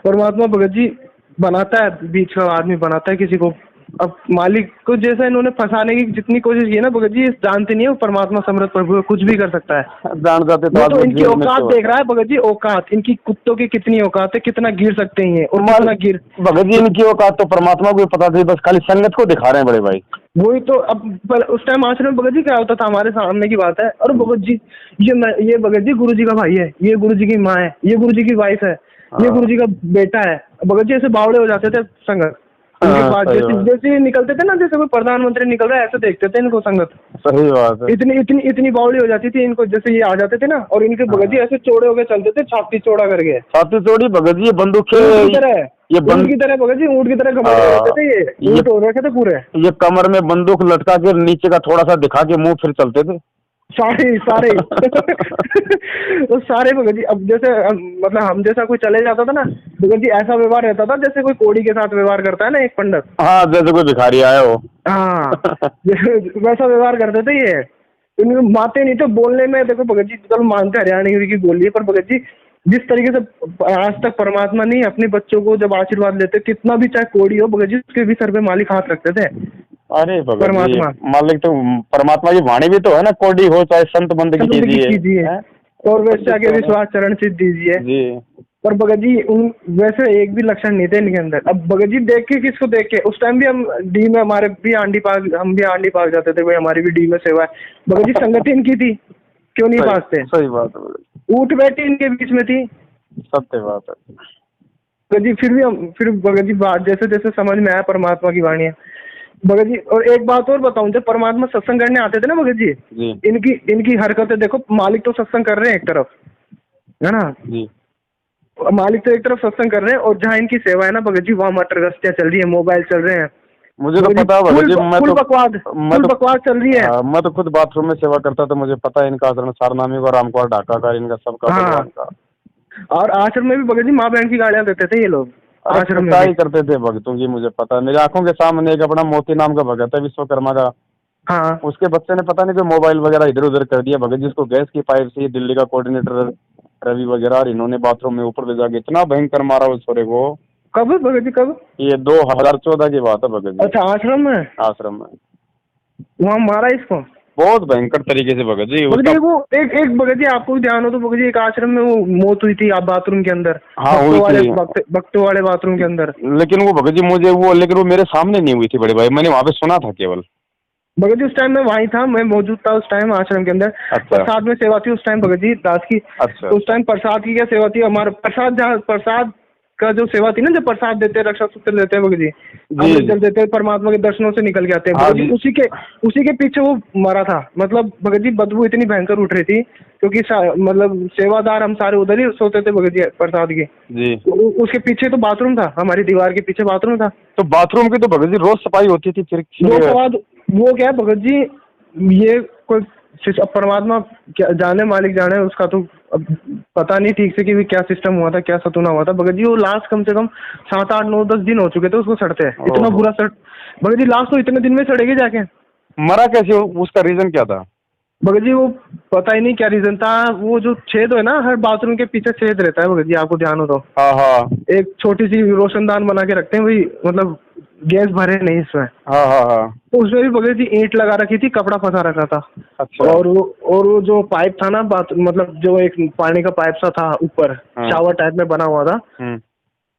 परमात्मा भगत जी बनाता है, बीच का आदमी बनाता है किसी को। अब मालिक को जैसा इन्होंने फंसाने की जितनी कोशिश की है ना भगत जी, जानते नहीं है वो परमात्मा समर्थ प्रभु है, कुछ भी कर सकता है। जान जाते तो इनकी औकात देख रहा है भगत जी, औकात इनकी कुत्तों की कितनी औकात है, कितना गिर सकते हैं और कितना गिर। भगत जी इनकी औकात तो परमात्मा को भी पता थी, बस खाली संगत को दिखा रहे हैं बड़े भाई। वही तो। अब उस टाइम आश्रम में भगत जी क्या होता था, हमारे सामने की बात है, और भगत जी ये भगत जी गुरु जी का भाई है, ये गुरु जी की माँ है, ये गुरु जी की वाइफ है, ये गुरु जी का बेटा है। भगत जी ऐसे बावड़े हो जाते थे संगत इनके बाद, जैसे निकलते थे ना, जैसे कोई प्रधानमंत्री निकल रहा है ऐसे देखते थे इनको संगत। सही बात है। इतनी बावड़ी हो जाती थी इनको, जैसे ये आ जाते थे ना, और इनके भगत जी ऐसे चौड़े होके चलते थे, छाती चौड़ा करके, छाती चौड़ी भगत जी, बंदूक की तरह, ये ऊँट की तरह भगत जी, ऊँट की तरह घमंड रहते थे, ये ऊँट हो रखे थे पूरे। ये कमर में बंदूक लटका के नीचे का थोड़ा सा दिखा के मुंह फिर चलते थे सारे वो सारे भगत जी। अब जैसे मतलब हम जैसा कोई चले जाता था ना भगत जी, ऐसा व्यवहार रहता था जैसे कोई कोड़ी के साथ व्यवहार करता है ना एक पंडित। हाँ, जैसे कोई भिखारी आया हो। हाँ वैसा व्यवहार करते थे ये। इनमें बातें नहीं तो बोलने में देखो भगत जी, चलो मानते हरियाणवी की बोली है, पर भगत जी जिस तरीके से आज तक परमात्मा नहीं अपने बच्चों को जब आशीर्वाद देते, कितना भी चाहे कोड़ी हो भगत जी, उसके भी सर पे मालिक हाथ रखते थे। अरे परमात्मा मालिक तो परमात्मा की वाणी भी तो है ना, कोडी हो चाहे संत बंदगी कीजिए और वैसे आगे विश्वास चरण सिद्ध दीजिए जी। पर भगत जी वैसे एक भी लक्षण नहीं थे इनके अंदर। अब भगत जी देख के किसको देख के, उस टाइम भी हम डी में हमारे भी हम भी आंडी पाक जाते थे भाई, हमारी भी डी में सेवा है। भगत जी संगति इनकी थी, क्यों नहीं पासते? सही बात है, उठ बैठी इनके बीच में थी, सत्य बात है भगत जी। फिर भगत जी बात जैसे जैसे समझ में आया परमात्मा की वाणी है भगत जी। और एक बात और बताऊं, जब परमात्मा सत्संग करने आते थे ना भगत जी, इनकी हरकतें देखो, मालिक तो सत्संग कर रहे हैं एक तरफ, है ना जी, मालिक तो एक तरफ सत्संग कर रहे हैं, और जहाँ इनकी सेवा है ना भगत जी, वहाँ मटर गश्तियाँ चल रही है, मोबाइल चल रहे हैं। मुझे तो पता है भगत जी, फुल बकवास चल रही है। मैं तो खुद बाथरूम में सेवा करता था, मुझे पता है इनका आचरण, सारनामी का, रामकुमार ढाका का, इनका सबका भगवान का। और आश्रम में भी भगत जी माँ बहन की गालियां देते थे ये लोग। आश्रम में क्या भी। ही करते थे भगतों की, मुझे पता है। मेरी आंखों के सामने एक अपना मोती नाम का भगत है विश्वकर्मा का, हाँ उसके बच्चे ने पता नहीं कोई मोबाइल वगैरह इधर उधर कर दिया भगत, जिसको गैस की पाइप से दिल्ली का कोऑर्डिनेटर रवि वगैरह, और इन्होंने बाथरूम में ऊपर ले जाके इतना भयंकर मारा उस छोरे को। कब भगत जी, कब? ये 2014 की बात है भगत जी। अच्छा, आश्रम में? आश्रम में वहाँ मारा इसको? बहुत भयंकर तरीके से भगत जी। भगत उसका जी वो एक भगत जी आपको भी ध्यान हो तो भगत जी, एक आश्रम में वो मौत हुई थी आप बाथरूम के अंदर। हाँ, हुई थी। भक्तों वाले बाथरूम के अंदर। लेकिन वो भगत जी मुझे वो, लेकिन वो मेरे सामने नहीं हुई थी बड़े भाई, मैंने वहां पे सुना था केवल। भगत जी उस टाइम मैं वहीं था, मैं मौजूद था उस टाइम आश्रम के अंदर। अच्छा। प्रसाद में सेवा थी उस टाइम भगत जी दास की। अच्छा। तो उस टाइम प्रसाद की क्या सेवा थी हमारा, प्रसाद जहाँ प्रसाद का जो सेवा थी ना, जब प्रसाद देते हैं, रक्षा सूत्र देते हैं भगत जी, अमृत जल देते हैं, परमात्मा के दर्शनों से निकल के आते हैं हाँ भगत जी। जी। उसी के पीछे वो मरा था। मतलब भगत जी बदबू इतनी भयंकर उठ रही थी, क्योंकि मतलब सेवादार हम सारे उधर ही सोते थे भगत जी प्रसाद के जी। उसके पीछे तो बाथरूम था, हमारी दीवार के पीछे बाथरूम था। तो बाथरूम की तो भगत जी रोज सफाई होती थी फिर? वो क्या है भगत जी, ये कोई परमात्मा क्या जाने, मालिक जाने, उसका तो अब पता नहीं ठीक से कि क्या सिस्टम हुआ था, क्या सतुना हुआ था भगत जी। वो लास्ट कम से कम 7 8 9 10 दिन हो चुके थे उसको सड़ते हैं, इतना बुरा सड़ भगत जी। लास्ट तो इतने दिन में सड़ेगी जाके। मरा कैसे? उसका रीजन क्या था भगत जी? वो पता ही नहीं क्या रीजन था। वो जो छेद है ना, हर बाथरूम के पीछे छेद रहता है भगत जी, आपको ध्यान हो तो। हाँ हाँ एक छोटी सी रोशनदान बना के रखते हैं, वही मतलब गैस भरे नहीं इसमें। हाँ हाँ हाँ। तो उसमें भी भगत जी ईंट लगा रखी थी, कपड़ा फंसा रखा था। अच्छा। और वो जो पाइप था ना, मतलब जो एक पानी का पाइप सा था ऊपर, शावर टाइप में बना हुआ था,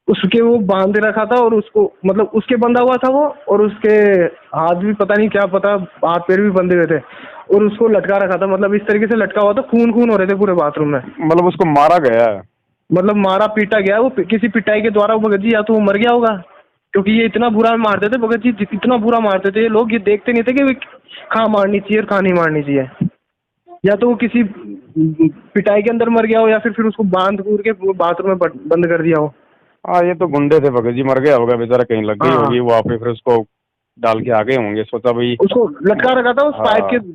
उसके वो बांध रखा था। और उसको मतलब उसके बंधा हुआ था वो, और उसके हाथ भी पता नहीं क्या, पता हाथ पैर भी बंधे हुए थे, और उसको लटका रखा था। मतलब इस तरीके से लटका हुआ था, खून खून हो रहे थे पूरे बाथरूम में। मतलब उसको मारा गया है? मतलब मारा पीटा गया वो किसी पिटाई के द्वारा भगत जी, या तो वो मर गया होगा, क्योंकि ये इतना बुरा मारते थे भगत जी, इतना बुरा मारते थे ये लोग। ये देखते नहीं थे कि कहाँ मारनी चाहिए और कहाँ नहीं मारनी चाहिए। या तो वो किसी पिटाई के अंदर मर गया हो, या फिर उसको बांध कूद के बाथरूम में बंद कर दिया हो। हाँ, ये तो गुंडे थे भगत जी, मर गया होगा बेचारा, कहीं लग गई होगी वहाँ पे, फिर उसको डाल के आ गए होंगे, सोचा भाई। उसको लटका रखा था, उस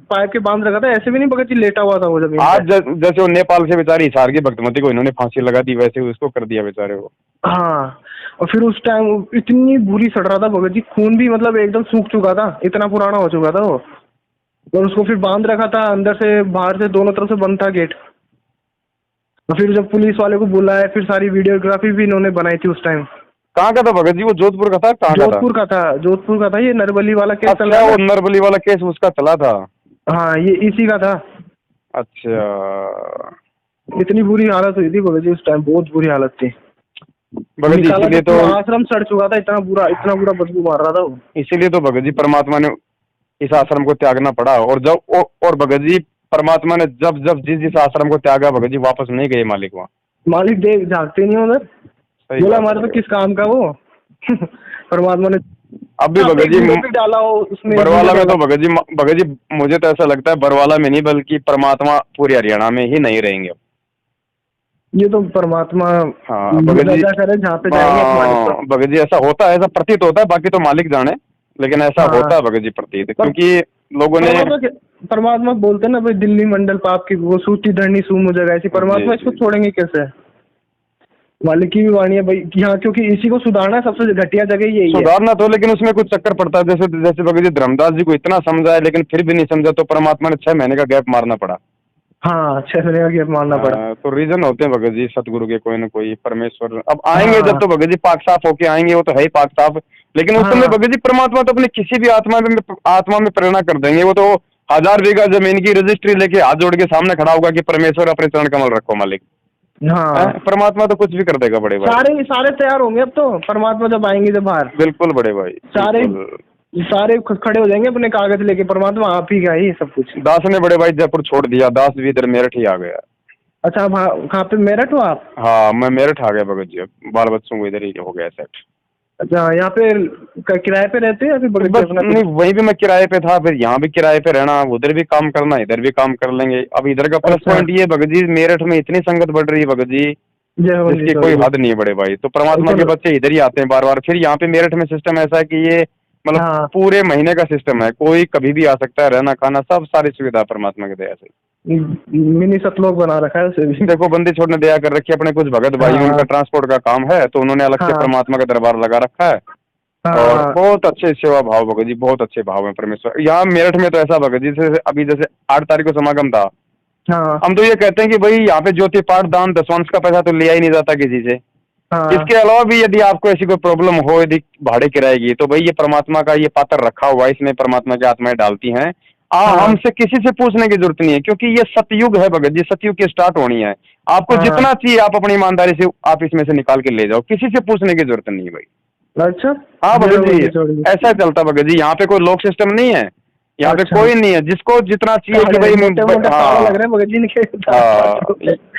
पाइप के बांध रखा था, ऐसे भी नहीं भगत जी लेटा हुआ था वो जमीन। आज जैसे वो नेपाल से बेचारी हिसार की भक्तमती को इन्होंने फांसी लगा दी, वैसे उसको कर दिया बेचारे को। हाँ, और फिर उस टाइम इतनी बुरी सड़ रहा था भगत जी, खून भी मतलब एकदम सूख चुका था, इतना पुराना हो चुका था वो। और उसको फिर बांध रखा था, अंदर से बाहर से दोनों तरफ से बंद था गेट। और फिर जब पुलिस वाले को बुलाया, फिर सारी वीडियोग्राफी भी इन्होंने बनाई थी उस टाइम। कहाँ का था भगत जी वो? जोधपुर का था? कहाँ का था? जोधपुर का था। ये नरबली वाला केस चल अच्छा, रहा वो नरबली वाला केस उसका चला था? हाँ, ये इसी का था। अच्छा। इतनी बुरी हालत हुई थी भगत जी उस टाइम, बहुत बुरी हालत थी भगत जी। इसीलिए तो आश्रम सड़ चुका था, इतना बुरा बदबू मार रहा था वो। इसीलिए तो भगत जी परमात्मा ने इस आश्रम को त्यागना पड़ा। और भगत जी परमात्मा ने जब जिस आश्रम को त्यागा भगत जी, वापस नहीं गए मालिक वहाँ। मालिक देख झाँकते नहीं उधर, बोला हमारे तो किस काम का वो परमात्मा ने अब भी भगत जी डाला हो उसमें बरवाला में। तो भगत जी मुझे तो ऐसा लगता है बरवाला में नहीं, बल्कि परमात्मा पूरे हरियाणा में ही नहीं रहेंगे। ये तो परमात्मा हाँ भगत जी, जहाँ पे जाएंगे भगत जी ऐसा होता है, ऐसा प्रतीत होता है, बाकी तो मालिक जाने, लेकिन ऐसा होता है भगत जी प्रतीत। क्योंकि लोगों ने परमात्मा बोलते हैं ना भाई, दिल्ली मंडल पाप की वो सूती धरनी सूम जगह, ऐसी परमात्मा इसको छोड़ेंगे कैसे? मालिक की भी वाणी है भाई यहाँ, क्योंकि इसी को सुधारना सबसे घटिया जगह यही है। सुधारना तो, लेकिन उसमें कुछ चक्कर पड़ता है। जैसे भगत जी धर्मदास जी को इतना समझाया, लेकिन फिर भी नहीं समझा, तो परमात्मा ने 6 महीने का गैप मारना पड़ा। हाँ, 6 महीने का गैप मारना पड़ा। तो रीजन होते हैं भगत जी सतगुरु के, कोई ना कोई। परमेश्वर अब आएंगे जब, तो भगत जी पाक साफ होके आएंगे, वो तो है ही पाक साफ। लेकिन उस समय भगत जी परमात्मा तो अपने किसी भी आत्मा में प्रेरणा कर देंगे। वो तो 1000 बीघा जमीन की रजिस्ट्री लेके हाथ जोड़ के सामने खड़ा होगा कि परमेश्वर अपने चरण कमल रखो मालिक। हाँ, परमात्मा तो कुछ भी कर देगा बड़े भाई। सारे तैयार होंगे अब तो, परमात्मा जब आएंगे जब बाहर। बिल्कुल बड़े भाई, सारे खड़े हो जाएंगे अपने कागज लेके, परमात्मा आप ही का ही सब कुछ। दास ने बड़े भाई जयपुर छोड़ दिया, दास भी इधर मेरठ ही आ गया। अच्छा, कहाँ पे? मेरठ हो आप? हाँ, मैं मेरठ आ गया भगत जी, बाल बच्चों को इधर ही हो गया सेट। अच्छा, यहाँ पे किराए पे रहते हैं या फिर नहीं, वहीं भी मैं किराए पे था, फिर यहाँ भी किराए पे रहना, उधर भी काम करना, इधर भी काम कर लेंगे। अब इधर का प्लस पॉइंट ये भगत जी, मेरठ में इतनी संगत बढ़ रही है भगत जी, जिसकी कोई हद नहीं है बड़े भाई। तो परमात्मा के बच्चे इधर ही आते हैं बार बार। फिर यहाँ पे मेरठ में सिस्टम ऐसा है कि ये मतलब पूरे महीने का सिस्टम है, कोई कभी भी आ सकता है, रहना खाना सब सारी सुविधा परमात्मा की दया से। मिनी सतलोक बना रखा है उसे भी। देखो बंदी छोड़ ने दया कर रखी है, अपने कुछ भगत भाई हाँ। उनका ट्रांसपोर्ट का काम है तो उन्होंने अलग से हाँ। परमात्मा का दरबार लगा रखा है। और हाँ बहुत अच्छे सेवा भाव भगत जी, बहुत अच्छे भाव है परमेश्वर। यहाँ मेरठ में तो ऐसा भगत जी, जैसे अभी जैसे 8 तारीख को समागम था, हाँ हम तो ये कहते हैं कि भाई यहाँ पे ज्योति पाठ दान दशवांश का पैसा तो लिया ही नहीं जाता किसी से। हाँ इसके अलावा भी यदि आपको ऐसी कोई प्रॉब्लम हो, यदि भाड़े किराए की, तो भाई ये परमात्मा का ये पात्र रखा हुआ है, इसमें परमात्मा की आत्माएं डालती हैं। हाँ। हमसे किसी से पूछने की जरूरत नहीं है, क्योंकि ये सतयुग है भगत जी, सतयुग की स्टार्ट होनी है। आपको हाँ। जितना चाहिए आप अपनी ईमानदारी से आप इसमें से निकाल के ले जाओ, किसी से पूछने की जरूरत नहीं है भाई। अच्छा हाँ भगत छोड़िए। जी, ऐसा चलता भगत जी, यहाँ पे कोई लोक सिस्टम नहीं है, यहाँ पे अच्छा। कोई नहीं है। जिसको जितना चाहिए कि भाई मोटे मोटे हाँ ताले लग रहे हैं भगत जी इनके।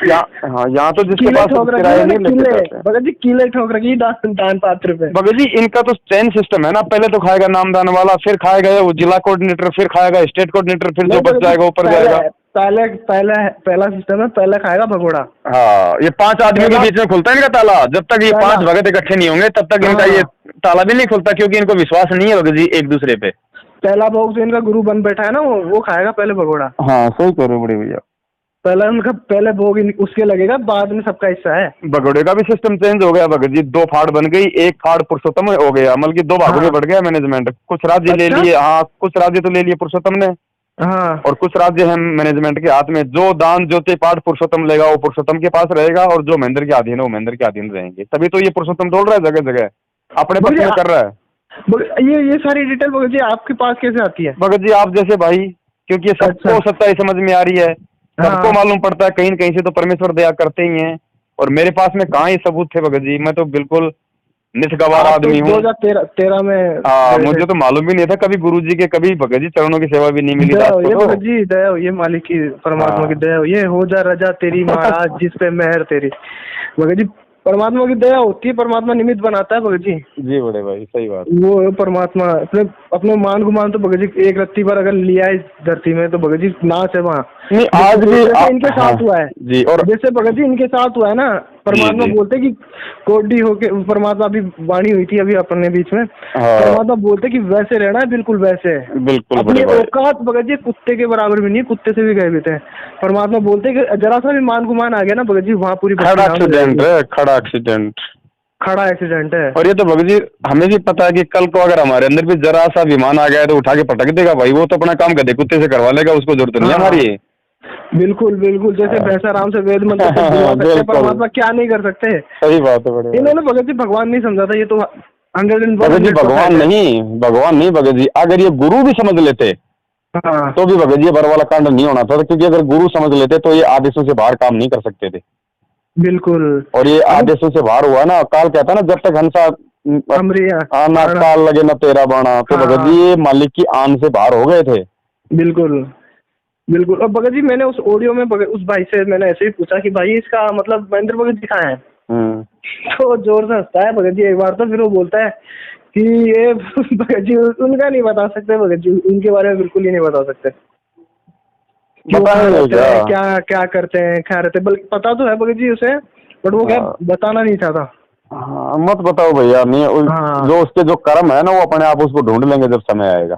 यहाँ तो जिसके किले पास ठोक रखी किराया है ना, नहीं लेके किले जाते हैं। भगत जी, किले ठोक रखी है दान पात्र पे। भगत जी इनका तो चैन सिस्टम है ना, पहले तो खाएगा नामदान वाला, फिर खाएगा वो जिला कोऑर्डिनेटर, फिर खाएगा स्टेट कोऑर्डिनेटर, फिर जो बच जाएगा ऊपर जाएगा। पहला सिस्टम है, पहले खाएगा भगोड़ा। हाँ, ये 5 आदमी के बीच में खुलता है इनका ताला। जब तक ये 5 भगत इकट्ठे नहीं होंगे तब तक इनका ये ताला भी नहीं खुलता, क्योंकि इनको विश्वास नहीं है भगत जी एक दूसरे पे। पहला भोग जो इनका गुरु बन बैठा है ना, वो खाएगा पहले भगोड़ा। हाँ सही कह रहे हो बड़े भैया। पहले उनका पहले भोग उसके लगेगा, बाद में सबका हिस्सा है। भगोड़े का भी सिस्टम चेंज हो गया भगत जी, 2 फाड़ बन गई, एक फाड़ पुरुषोत्तम हो गया, मतलब कि 2 भागों में बढ़ गया मैनेजमेंट। कुछ राज्य ले लिए, हाँ कुछ राज्य तो ले लिए पुरुषोत्तम ने, हाँ और कुछ राज्य है मैनेजमेंट के हाथ में। जो दान ज्योति पाठ पुरुषोत्तम लेगा वो पुरुषोत्तम के पास रहेगा, और जो महेंद्र के अधीन है वो महेंद्र के अधीन रहेंगे। तभी तो ये पुरुषोत्तम डोल रहा है जगह जगह, अपने पक्ष में कर रहा है। ये सारी डिटेल भगत जी आपके पास कैसे आती है? भगत जी आप जैसे भाई, क्योंकि ये सबको अच्छा। सच्चाई समझ में आ रही है, सबको मालूम पड़ता है, कहीं न कहीं से तो परमेश्वर दया करते ही हैं। और मेरे पास में कहाँ ही सबूत थे भगत जी, मैं तो बिल्कुल निष्गवार आदमी हूँ। 2013 में। हाँ मुझे तो मालूम भी नहीं था कभी गुरुजी के, कभी भगत जी चरणों की सेवा भी नहीं मिली। ये भगत जी दया ये मालिक की, परमात्मा की दया, ये हो जा रजा तेरी महाराज जिस पे मेहर तेरी। भगत जी परमात्मा की दया होती है, परमात्मा निमित्त बनाता है भगत जी। जी बड़े भाई सही बात। वो परमात्मा अपने मान गुमान तो भगत जी एक रत्ती पर अगर लिया इस धरती में तो भगत जी नाच है वहाँ। नहीं आज भी इनके साथ हुआ है जी, और जैसे भगत जी इनके साथ हुआ है ना, परमात्मा बोलते कि कोडी होके, परमात्मा अभी वाणी हुई थी अभी अपने बीच में, परमात्मा बोलते कि वैसे रहना है, बिल्कुल वैसे। बिल्कुल अपनी औकात भगत जी कुत्ते के बराबर भी नहीं, कुत्ते से भी गए भी थे। परमात्मा बोलते कि जरा सा भी मान गुमान आ गया ना भगत जी, वहाँ पूरी खड़ा एक्सीडेंट है। और ये तो भगत जी हमें भी पता है कि कल को अगर हमारे अंदर भी जरा सा विमान आ गया तो उठा के पटक देगा भाई, वो तो अपना काम गधे कुत्ते से करवा लेगा, उसको जरूरत नहीं है हमारी। बिल्कुल बिल्कुल, जैसे भैंसाराम से वेद मंत्र परमात्मा क्या नहीं कर सकते। सही बात है बड़े। इन्होंने भगत जी भगवान नहीं समझा था, ये तो 100% भगत जी भगवान नहीं भगत जी, अगर ये गुरु भी समझ लेते तो भी भगत जी बर वाला कांड नहीं होना था, क्योंकि अगर गुरु समझ लेते तो ये आदेशों से बाहर काम नहीं कर सकते थे। बिल्कुल। और ये आदेशों से बाहर हुआ ना, काल कहता ना जब तक हंसा ना काल लगे ना तेरा बाणा, तो भगत जी ये मालिक की आन से बाहर हो गए थे। बिल्कुल बिल्कुल। और भगत जी मैंने उस ऑडियो में उस भाई से मैंने ऐसे ही पूछा कि भाई इसका मतलब महेंद्र भगत जी कहाँ है, तो जोर से हंसता है भगत जी एक बार, तो फिर वो बोलता है कि ये भगत जी उनका नहीं बता सकते, भगत जी उनके बारे में बिल्कुल ही नहीं बता सकते क्या क्या करते हैं, क्या रहते, बल्कि पता तो है भगत जी उसे, बट वो क्या बताना नहीं चाहता। हाँ मत बताओ भैया, नहीं जो उसके जो कर्म है ना वो अपने आप उसको ढूंढ लेंगे जब समय आएगा।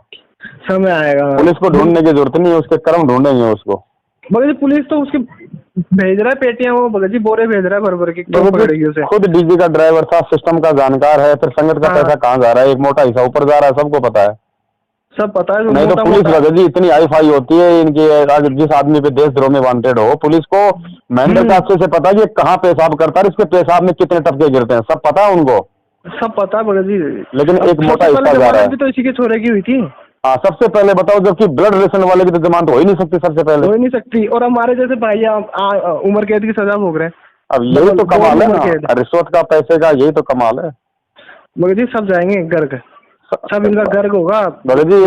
पुलिस को ढूंढने की जरूरत नहीं है, उसके कर्म ढूंढेंगे उसको। भगत जी पुलिस तो उसके भेज रहा है पेटियां, वो भगत जी बोरे भेज रहा है भर भर के, क्यों पकड़ेगी उसे? खुद डीजी का ड्राइवर था, सिस्टम का जानकार है, फिर संगत का पैसा कहाँ जा रहा है, एक मोटा हिस्सा ऊपर जा रहा है, सबको पता है, सब पता है। नहीं तो पुलिस भगत जी इतनी हाई फाई होती है इनकी, अगर जिस आदमी पे देशद्रोह में वांटेड हो, पुलिस को महेंद्र का अच्छे से पता है कि कहाँ पेशाब करता है, इसके पेशाब में कितने टपके गिरते हैं, सब पता है उनको, सब पता है भगत जी। लेकिन एक मोटा हिस्सा जा रहा है। तो इसी के छोरे की हुई थी। हाँ सबसे पहले बताओ, जबकि ब्लड रिलेशन वाले की तो जमानत हो ही नहीं सकती, सबसे पहले हो ही नहीं सकती। और हमारे जैसे भाई उम्र कैद की सजा भोग रहे हैं। अब यही तो कमाल है ना, रिश्वत का, पैसे का, यही तो कमाल है भगत जी। सब जाएंगे गर्ग, सब इनका गर्ग होगा भगत जी।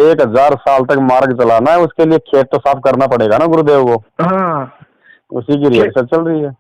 1000 साल तक मार्ग चलाना है, उसके लिए खेत तो साफ करना पड़ेगा ना गुरुदेव को। हाँ उसी की रिहर्सल चल रही है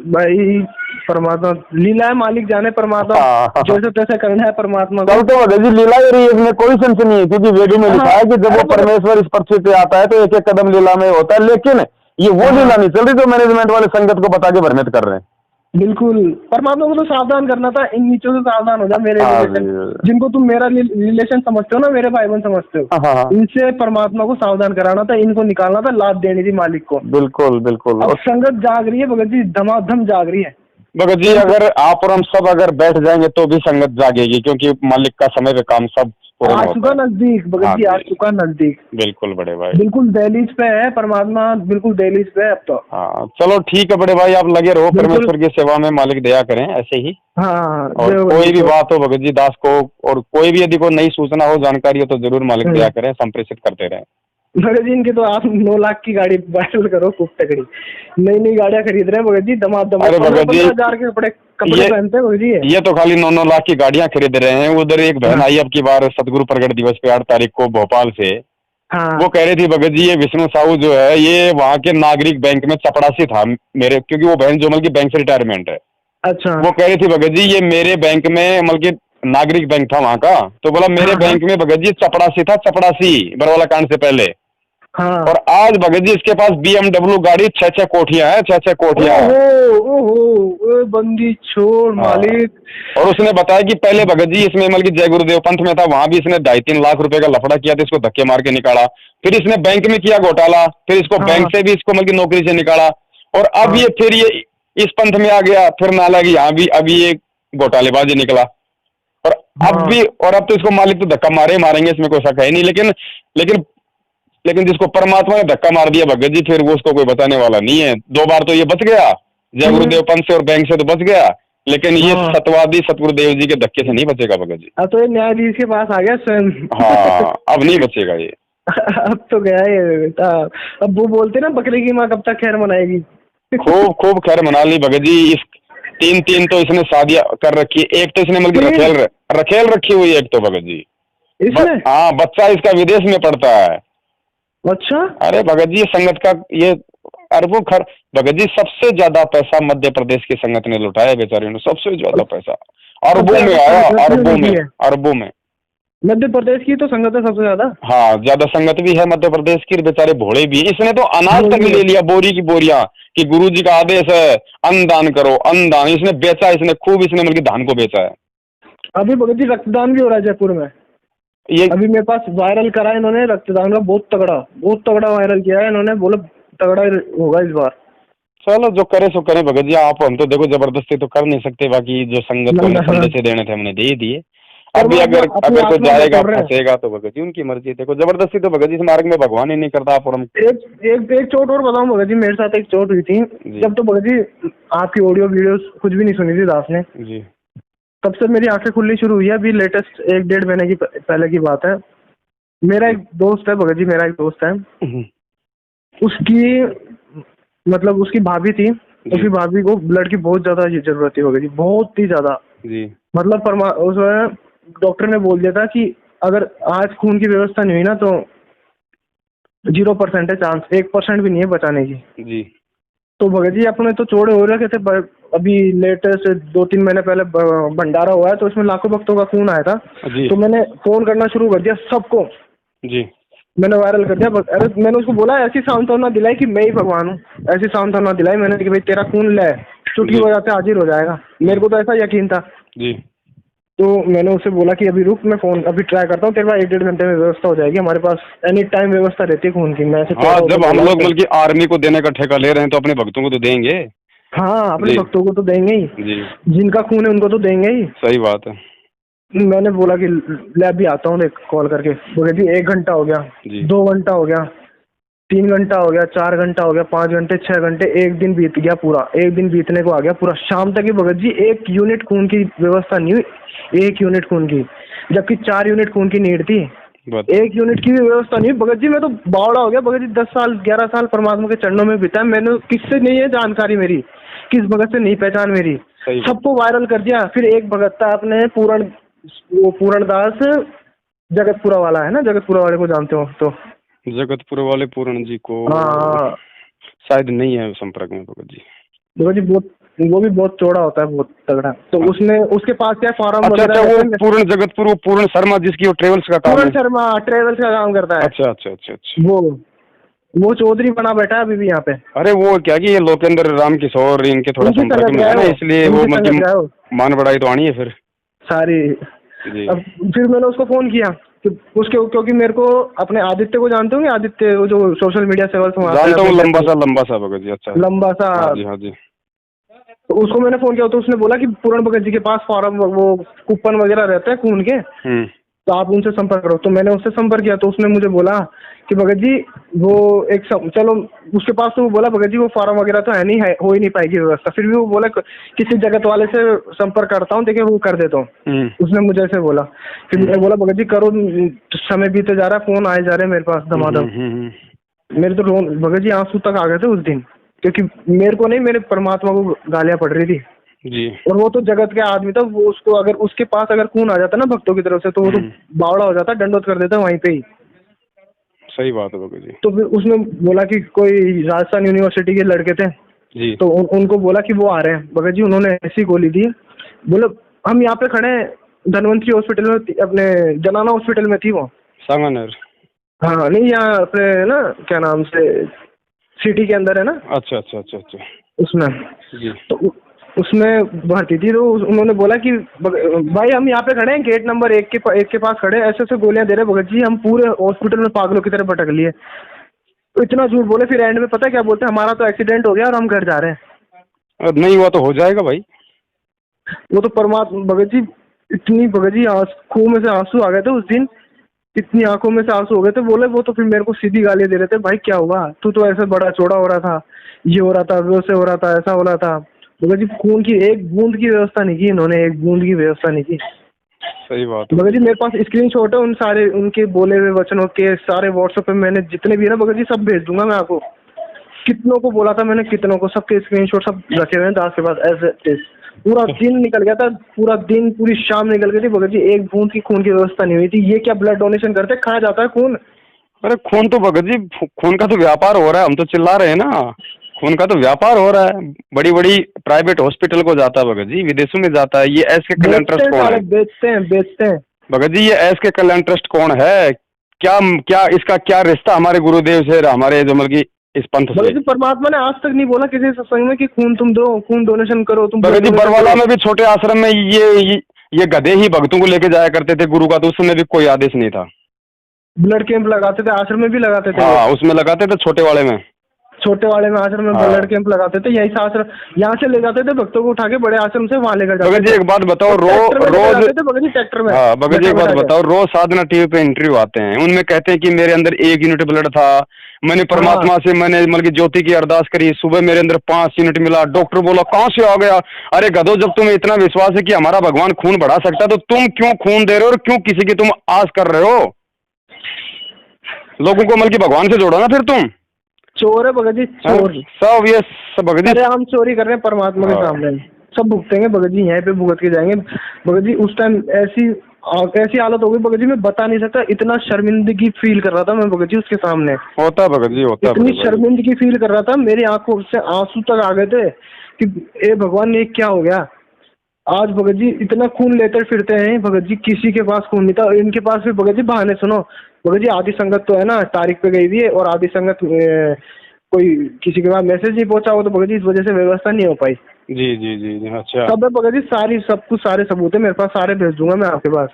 भाई। परमात्मा लीला है, मालिक जाने परमात्मा जैसे तैसे करना है परमात्मा को। तो भगत जी लीला हो रही है, इसमें कोई सेंस नहीं है, क्योंकि वेदों में लिखा है कि जब वो परमेश्वर इस पृथ्वी पे आता है तो एक एक कदम लीला में होता है, लेकिन ये वो लीला नहीं चल रही जो मैनेजमेंट वाले संगत को बता के भ्रमित कर रहे हैं। बिल्कुल, परमात्मा को तो सावधान करना था, इन नीचों से सावधान हो जा मेरे हाँ रिलेशन, जी। जिनको तुम मेरा रिलेशन समझते हो ना, मेरे भाई बहन समझते हो, हाँ हाँ, इनसे परमात्मा को सावधान कराना था, इनको निकालना था, लात देनी थी मालिक को। बिल्कुल बिल्कुल। अब और संगत जाग रही है भगत जी, धमाधम जाग रही है। भगत जी अगर आप और हम सब अगर बैठ जाएंगे तो भी संगत जागेगी, क्योंकि मालिक का समय पे काम सब पूर्ण आ होता चुका है। नजदीक भगत हाँ जी, आ जी, चुका नजदीक, बिल्कुल बड़े भाई। बिल्कुल दहलीज पे है परमात्मा, बिल्कुल दहलीज पे है अब तो। हाँ चलो ठीक है बड़े भाई, आप लगे रहो बिल्कुल। परमेश्वर की सेवा में, मालिक दया करें ऐसे ही। हाँ, और जय कोई भी भगत बात हो भगत जी दास को, और कोई भी यदि कोई नई सूचना हो, जानकारी हो, तो जरूर मालिक दया जी। करें, संप्रेषित करते रहें। भगत जी इनके तो आप 9 लाख की गाड़ी वायरल करो, खूब तगड़ी, नई नई गाड़ियां खरीद रहे हैं भगत जी, दमादम, अरे पंद्रह भगत जी, पंद्रह हजार के कपड़े कपड़े ये पहनते हैं भगत जी ये। ये तो खाली 9-9 लाख की गाड़ियां खरीद रहे हैं। उधर एक बहन हाँ आई अब की बार सतगुरु प्रगट दिवस पे 8 तारीख को भोपाल से, वो हाँ। कह रही थी भगत जी ये विष्णु साहू जो है ये वहाँ के नागरिक बैंक में चपड़ासी था मेरे, क्योंकि वो बहन जो मतलब की बैंक से रिटायरमेंट है। अच्छा। वो कह रही थी भगत जी ये मेरे बैंक में मतलब की नागरिक बैंक था वहाँ का, तो बोला मेरे हाँ हाँ बैंक में भगत जी चपड़ासी था, चपड़ासी बरवाला कांड से पहले। हाँ। और आज भगत जी इसके पास BMW गाड़ी, 6-6 कोठियां हैं, 6-6 कोठियां हैं। ओहो ओहो, ओ बंदी छोड़ हाँ, मालिक। और उसने बताया कि पहले भगत जी इसमें मतलब की जय गुरुदेव पंथ में था, वहां भी इसने 2.5-3 लाख रुपए का लफड़ा किया था, इसको धक्के मार के निकाला। फिर इसने बैंक में किया घोटाला, फिर इसको बैंक हाँ से भी इसको मतलब की नौकरी से निकाला। और अब हाँ ये फिर ये इस पंथ में आ गया, फिर नाला की यहाँ भी अभी ये घोटालेबाजी निकला। और अब हाँ। भी, और अब तो इसको मालिक तो धक्का मारे मारेंगे, इसमें कोई शक है नहीं। लेकिन लेकिन लेकिन जिसको परमात्मा ने धक्का मार दिया भगत जी, फिर वो उसको कोई बचाने वाला नहीं है। 2 बार तो ये बच गया, जय गुरुदेव पंथ से और बैंक से तो बच गया, लेकिन ये हाँ। सतवादी सतगुरुदेव जी के धक्के से नहीं बचेगा भगत जी। अब तो ये न्यायाधीश के पास आ गया स्वयं। हाँ, अब नहीं बचेगा ये। अब तो गया ये बेटा। अब वो बोलते ना, बकरी की माँ कब तक खैर मनाएगी। खूब खूब खैर मना ली भगत जी। इस 3-3 तो इसने शादियां कर रखी है, एक तो इसने मतलब तीन? रखेल रखी हुई है एक तो भगत जी। इसमें? हाँ, बच्चा इसका विदेश में पढ़ता है। अच्छा। अरे भगत जी संगत का ये अरबों खर भगत जी, सबसे ज्यादा पैसा मध्य प्रदेश की संगत ने लुटाया बेचारियों ने, सबसे ज्यादा पैसा अरबों सबसे में ज्यादा आया, संगत ने अरबों लूटी में, है अरबों में। मध्य प्रदेश की तो संगत है सबसे ज्यादा। हाँ, ज्यादा संगत भी है मध्य प्रदेश की, बेचारे भोले भी। इसने तो अनाज तक बोलिए। ले लिया, बोरी की बोरियां, कि गुरु जी का आदेश है अन्न दान करो, अन्न दान। इसने बेचा, इसने खूब, इसने मतलब धान को बेचा है। अभी भगत जी रक्तदान भी हो रहा है जयपुर में। ये अभी मेरे पास वायरल करा है इन्होंने रक्तदान का, बहुत तगड़ा वायरल किया है इन्होंने, बोले तगड़ा ही होगा इस बार। चलो जो करे सो करे भगत जी, आप हम तो देखो जबरदस्ती तो कर नहीं सकते, बाकी जो संगत को हमने संदेश देने थे हमने दे ही दिए। अभी अगर परमात्मा अपनी अगर कोई आत्मा जाएगा बटोर रहे हैं। फंसेगा तो भगत जी उनकी मर्जी। देखो जबरदस्ती तो भगत जी इस मार्ग में भगवान ही नहीं करता, आप और हम। एक चोट और बताऊं भगत जी, मेरे साथ एक चोट हुई थी। जी जब तो भगत जी आपकी ऑडियो वीडियोस कुछ भी नहीं सुनी थी दास ने, जी तब से मेरी आंखें खुलनी शुरू हुई है। अभी लेटेस्ट 1-1.5 महीने की पहले की बात है। मेरा एक दोस्त है भगत जी, मेरा एक दोस्त है, उसकी मतलब उसकी भाभी थी, उसकी भाभी को ब्लड की बहुत ज्यादा जरूरत थी भगत जी, बहुत ही ज्यादा। जी मतलब उसमें डॉक्टर ने बोल दिया था कि अगर आज खून की व्यवस्था नहीं हुई ना तो 0% है चांस, 1% भी नहीं है बचाने की। जी तो भगत जी अपने तो चौड़े हो रखे थे, अभी लेटेस्ट 2-3 महीने पहले भंडारा हुआ है, तो उसमें लाखों भक्तों का खून आया था। जी तो मैंने फोन करना शुरू कर दिया सबको, जी मैंने वायरल कर दिया। अरे मैंने उसको बोला, ऐसी सांत्वना दिलाई कि मैं ही भगवान हूँ, ऐसी सांत्वना दिलाई मैंने कि भाई तेरा खून ले, चुटकी जी बजाते हाजिर हो जाएगा। मेरे को तो ऐसा यकीन था। जी तो मैंने उससे बोला कि अभी रुक, मैं फोन अभी ट्राई करता हूँ, तेरे पास 1-1.5 घंटे में व्यवस्था हो जाएगी, हमारे पास एनी टाइम व्यवस्था रहती है खून की। मैं ऐसे हाँ, जब हम लोग मतलब की आर्मी को देने का ठेका ले रहे हैं तो अपने भक्तों को तो देंगे। हाँ, अपने जी भक्तों को तो देंगे ही, जी, जिनका खून है उनको तो देंगे ही। सही बात है। मैंने बोला कि ले अभी आता हूँ, कॉल करके बोले जी 1 घंटा हो गया, जी 2 घंटा हो गया, 3 घंटा हो गया, 4 घंटा हो गया, 5 घंटे, 6 घंटे, 1 दिन बीत गया पूरा, 1 दिन बीतने को आ गया पूरा। शाम तक ही भगत जी 1 यूनिट खून की व्यवस्था नहीं हुई, 1 यूनिट खून की, जबकि 4 यूनिट खून की नीड थी, 1 यूनिट की भी व्यवस्था नहीं। भगत जी मैं तो बावड़ा हो गया भगत जी, 10 साल 11 साल परमात्मा के चरणों में बिताया मैंने, किससे नहीं है जानकारी मेरी, किस भगत से नहीं पहचान मेरी, सबको वायरल कर दिया। फिर एक भगत था अपने पूरण दास, जगतपुरा वाला है ना, जगतपुरा वाले को जानते हो तो? जगतपुर वाले पूर्ण जी को हाँ, शायद नहीं है संपर्क में भगत जी। भगत जी वो भी बहुत चौड़ा होता है, बहुत तगड़ा। तो उसने उसके पास क्या फार्म अच्छा वगैरह अच्छा, वो रहते हैं। पूर्ण जगतपुर, वो पूर्ण शर्मा जिसकी वो ट्रेवल्स का काम पूरण है। शर्मा ट्रेवल्स का काम करता है अच्छा अच्छा अच्छा अच्छा। वो। वो चौधरी बना बैठा है अभी भी यहाँ पे। अरे वो क्या कि ये लोकेंद्र राम किशोर इनके थोड़ा उनकी संपर्क संगत में है ना, है वो, इसलिए वो उनकी संगत है वो। मान बढ़ाई तो आनी है फिर सारी। जी। अब फिर मैंने उसको फोन किया कि उसके, क्योंकि मेरे को अपने आदित्य को जानते होंगे, आदित्य वो जो सोशल मीडिया सेवा से जानता हूँ, लंबा सा भगत जी। अच्छा लंबा सा। हाँ जी हाँ जी। तो उसको मैंने फोन किया तो उसने बोला कि पूरण भगत जी के पास फॉर्म वो कूपन वगैरह रहते हैं खून के, तो आप उनसे संपर्क करो। तो मैंने उससे संपर्क किया तो उसने मुझे बोला कि भगत जी वो चलो उसके पास, तो वो बोला भगत जी वो फॉर्म वगैरह तो है नहीं, है हो ही नहीं पाएगी व्यवस्था। फिर भी वो बोला किसी जगत वाले से संपर्क करता हूँ, देखिए वो कर देता हूँ। उसने मुझे ऐसे बोला। फिर मैंने बोला भगत जी करो, समय बीते जा रहा है, फोन आए जा रहे हैं मेरे पास धमाधम। मेरे तो भगत जी आंसू तक आ गए थे उस दिन, क्योंकि मेरे को नहीं, मेरे परमात्मा को गालियां पड़ रही थी जी। और वो तो जगत के आदमी था, वो उसको अगर उसके पास अगर खून आ जाता ना भक्तों की तरफ से तो वो तो बावड़ा हो जाता, दंडोत कर देता वहीं पे ही। सही बात है भगत जी। तो फिर उसने बोला कि कोई राजस्थान यूनिवर्सिटी के लड़के थे जी। तो उनको बोला कि वो आ रहे हैं भगत जी। उन्होंने ऐसी गोली दी, बोले हम यहाँ पे खड़े हैं धनवंतरी हॉस्पिटल में, अपने जनाना हॉस्पिटल में थी वो सांगानेर। हाँ नहीं, यहाँ अपने ना क्या नाम से सिटी के अंदर है ना। अच्छा अच्छा अच्छा अच्छा। उसमें जी। तो उसमें भर्ती थी। तो उन्होंने बोला कि भाई हम यहाँ पे खड़े हैं गेट नंबर 1 के पास खड़े हैं, ऐसे ऐसे गोलियां दे रहे भगत जी, हम पूरे हॉस्पिटल में पागलों की तरह भटक लिए। तो इतना झूठ बोले, फिर एंड में पता क्या बोलते हैं, हमारा तो एक्सीडेंट हो गया और हम घर जा रहे हैं। नहीं हुआ तो हो जाएगा भाई। वो तो परमात्मा भगत जी, इतनी भगत जी आंखों में से आंसू आ गए थे उस दिन, इतनी आंखों में से आंसू हो गए थे। बोले वो तो फिर मेरे को सीधी गालियां दे रहे थे, भाई क्या हुआ, तू तो ऐसे बड़ा चौड़ा हो रहा था, ये हो रहा था, वो से हो रहा था, ऐसा हो रहा था। भगत जी खून की एक बूंद की व्यवस्था नहीं की इन्होंने, एक बूंद की व्यवस्था नहीं की। सही बात है भगत जी मेरे पास स्क्रीनशॉट है उन सारे उनके बोले हुए वचनों के, सारे व्हाट्सएप पे मैंने जितने भी है ना भगत जी सब भेज दूंगा मैं आपको। कितनों को बोला था मैंने, कितनों को, सबके स्क्रीनशॉट सब रखे हुए हैं दास के पास ऐसे। पूरा दिन निकल गया था, पूरा दिन पूरी शाम निकल गई थी भगत जी, एक बूंद की खून की व्यवस्था नहीं हुई थी। ये क्या ब्लड डोनेशन करते, खाया जाता है खून? अरे खून तो भगत जी, खून का तो व्यापार हो रहा है, हम तो चिल्ला रहे हैं ना, खून का तो व्यापार हो रहा है। बड़ी बड़ी प्राइवेट हॉस्पिटल को जाता है भगत जी, विदेशों में जाता है। ये एस के कल्याण ट्रस्ट कौन है? बेचते हैं भगत जी, ये एस के कल्याण ट्रस्ट कौन है? क्या क्या इसका क्या रिश्ता हमारे गुरुदेव से, हमारे जो मतलब इस पंथ से? परमात्मा ने आज तक नहीं बोला किसी सत्संग में कि खून तुम दो, खून डोनेशन करो तुम। भगत जी बरवाला में भी छोटे आश्रम में ये गधे ही भक्तों को लेके जाया करते थे गुरु का, तो उसमें भी कोई आदेश नहीं था। ब्लड कैंप लगाते थे, आश्रम में भी लगाते थे। हाँ उसमें लगाते थे, छोटे वाले में आश्रम में ब्लड कैंप लगाते थे। यही से आश्रम यहाँ से ले जाते थे भक्तों को उठा के, बड़े आश्रम से वहाँ लेकर जाते थे। भगत जी एक बात बताओ, रोज ट्रैक्टर में। हाँ भगत जी एक बात बताओ, रोज साधना टीवी पे इंटरव्यू आते हैं, उनमें कहते हैं कि मेरे अंदर 1 यूनिट ब्लड था, मैंने परमात्मा से मैंने मतलब की ज्योति की अरदास करी, सुबह मेरे अंदर 5 यूनिट मिला, डॉक्टर बोला कहाँ से आ गया। अरे गधो, जब तुम्हें इतना विश्वास है कि हमारा भगवान खून बढ़ा सकता है तो तुम क्यों खून दे रहे हो और क्यों किसी की तुम आस कर रहे हो? लोगों को मतलब की भगवान से जोड़ो ना फिर तुम। चोर है भगत जी, चोर सब ये सब भगत जी, अरे हम चोरी कर रहे हैं परमात्मा के सामने, सब भुगतेंगे भगत जी, यहीं पे भुगत के जाएंगे भगत जी। उस टाइम ऐसी हालत हो गई भगत जी, मैं बता नहीं सकता, इतना शर्मिंदगी फील कर रहा था मैं भगत जी उसके सामने। होता भगत जी, होता, इतनी शर्मिंदगी फील कर रहा था, मेरी आंखों से आंसू तक आ गए थे कि ए भगवान ये क्या हो गया। आज भगत जी इतना खून लेते फिरते हैं भगत जी, किसी के पास खून नहीं था। इनके पास भी भगत जी बहाने सुनो भगत जी, आदि संगत तो है ना तारीख पे गई हुई है और आदि संगत कोई किसी के पास मैसेज नहीं पहुंचा हो, तो भगत जी इस वजह से व्यवस्था नहीं हो पाई। जी जी जी जी। अच्छा सब है भगत जी, सब कुछ सारे सबूत है मेरे पास, सारे भेज दूंगा मैं आपके पास।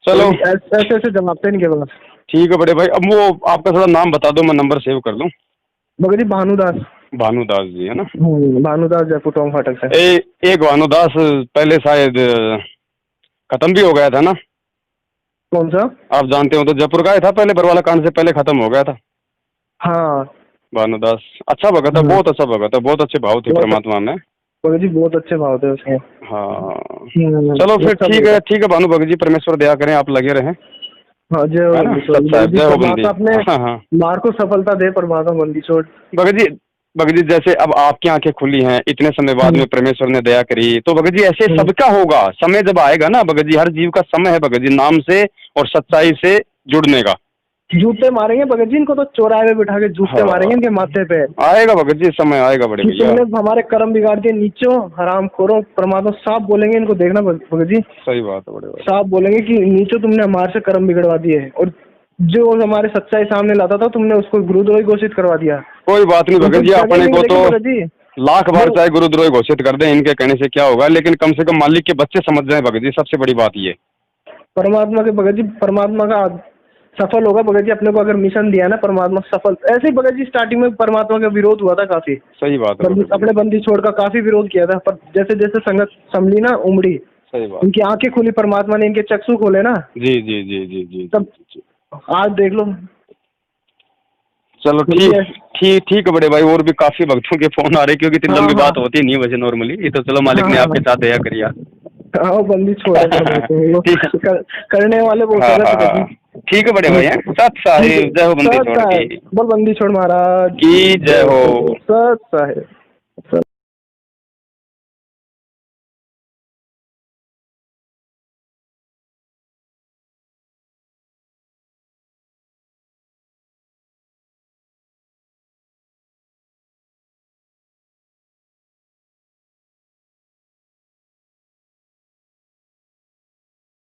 चलो ऐसे ऐसे जवाब थे इनके पास। ठीक है बड़े भाई, अब वो आपका थोड़ा नाम बता दो, मैं नंबर सेव कर लूँ। भगत जी भानुदास। भानुदास जी है ना? भानुदास, जयपुर टोंक फाटक से। एक भानुदास पहले शायद खत्म भी हो गया था ना? कौन सा? आप जानते हो तो, जयपुर का ही था पहले, बरवाला कांड से पहले खत्म हो गया था। हाँ भानुदास अच्छा भगत है, बहुत अच्छा भगत है, बहुत अच्छे भाव थे परमात्मा में भगत जी, बहुत अच्छे भाव थे उसके। हाँ चलो फिर ठीक है भानु भगत जी, परमेश्वर दया करें, आप लगे रहें। हाँ जय अपने मार को सफलता दे परमात्मा, बंदी छोड़। भगत जी जैसे अब आपकी आंखें खुली हैं, इतने समय बाद में परमेश्वर ने दया करी, तो भगत जी ऐसे सबका होगा, समय जब आएगा ना भगत जी, हर जीव का समय है भगत जी, नाम से और सच्चाई से जुड़ने का। जूते मारेंगे भगत जी इनको, तो चौराहे में बिठा के जूते मारेंगे इनके माथे पे। आएगा भगत जी, समय आएगा बड़े भैया। तुमने हमारे कर्म बिगाड़ दिए, नीचो हराम खोरो, परमात्मा साफ बोलेंगे इनको, देखना भगत जी। सही बात है बड़े भाई, साफ बोलेंगे कि नीचो तुमने हमारे से कर्म बिगड़वा दिए और जो हमारे सच्चाई सामने लाता था तुमने उसको गुरुद्रोही घोषित करवा दिया। कोई बात नहीं भगत जी, अपने को तो भगत जी लाख बार चाहे गुरुद्रोही घोषित कर दें, इनके कहने से क्या होगा, लेकिन कम से कम मालिक के बच्चे समझ जाए भगत जी, सबसे बड़ी बात ये। परमात्मा के भगत जी, परमात्मा का सफल होगा भगत जी, अपने को अगर मिशन दिया ना परमात्मा सफल। ऐसे ही भगत जी स्टार्टिंग में परमात्मा का विरोध हुआ था काफी। सही बात है, अपने बंदी छोड़ का काफी विरोध किया था, पर जैसे जैसे संगत संभली ना उमड़ी, सही बात, उनकी आंखें खुली, परमात्मा ने इनके चक्षु खोले ना। जी जी जी जी जी तब आज देख लो। चलो ठीक है बड़े भाई, और भी काफी भक्तों के फोन आ रहे, क्योंकि इतनी लंबी बात होती नहीं वैसे नॉर्मली, ये तो चलो मालिक ने आपके साथ दया करिया। हाँ बंदी छोड़ करने वाले वो। ठीक है बड़े भाई, सत साहिब जय हो बंदी छोड़ की, बोल बंदी छोड़ महाराज की जय हो। सत साहिब।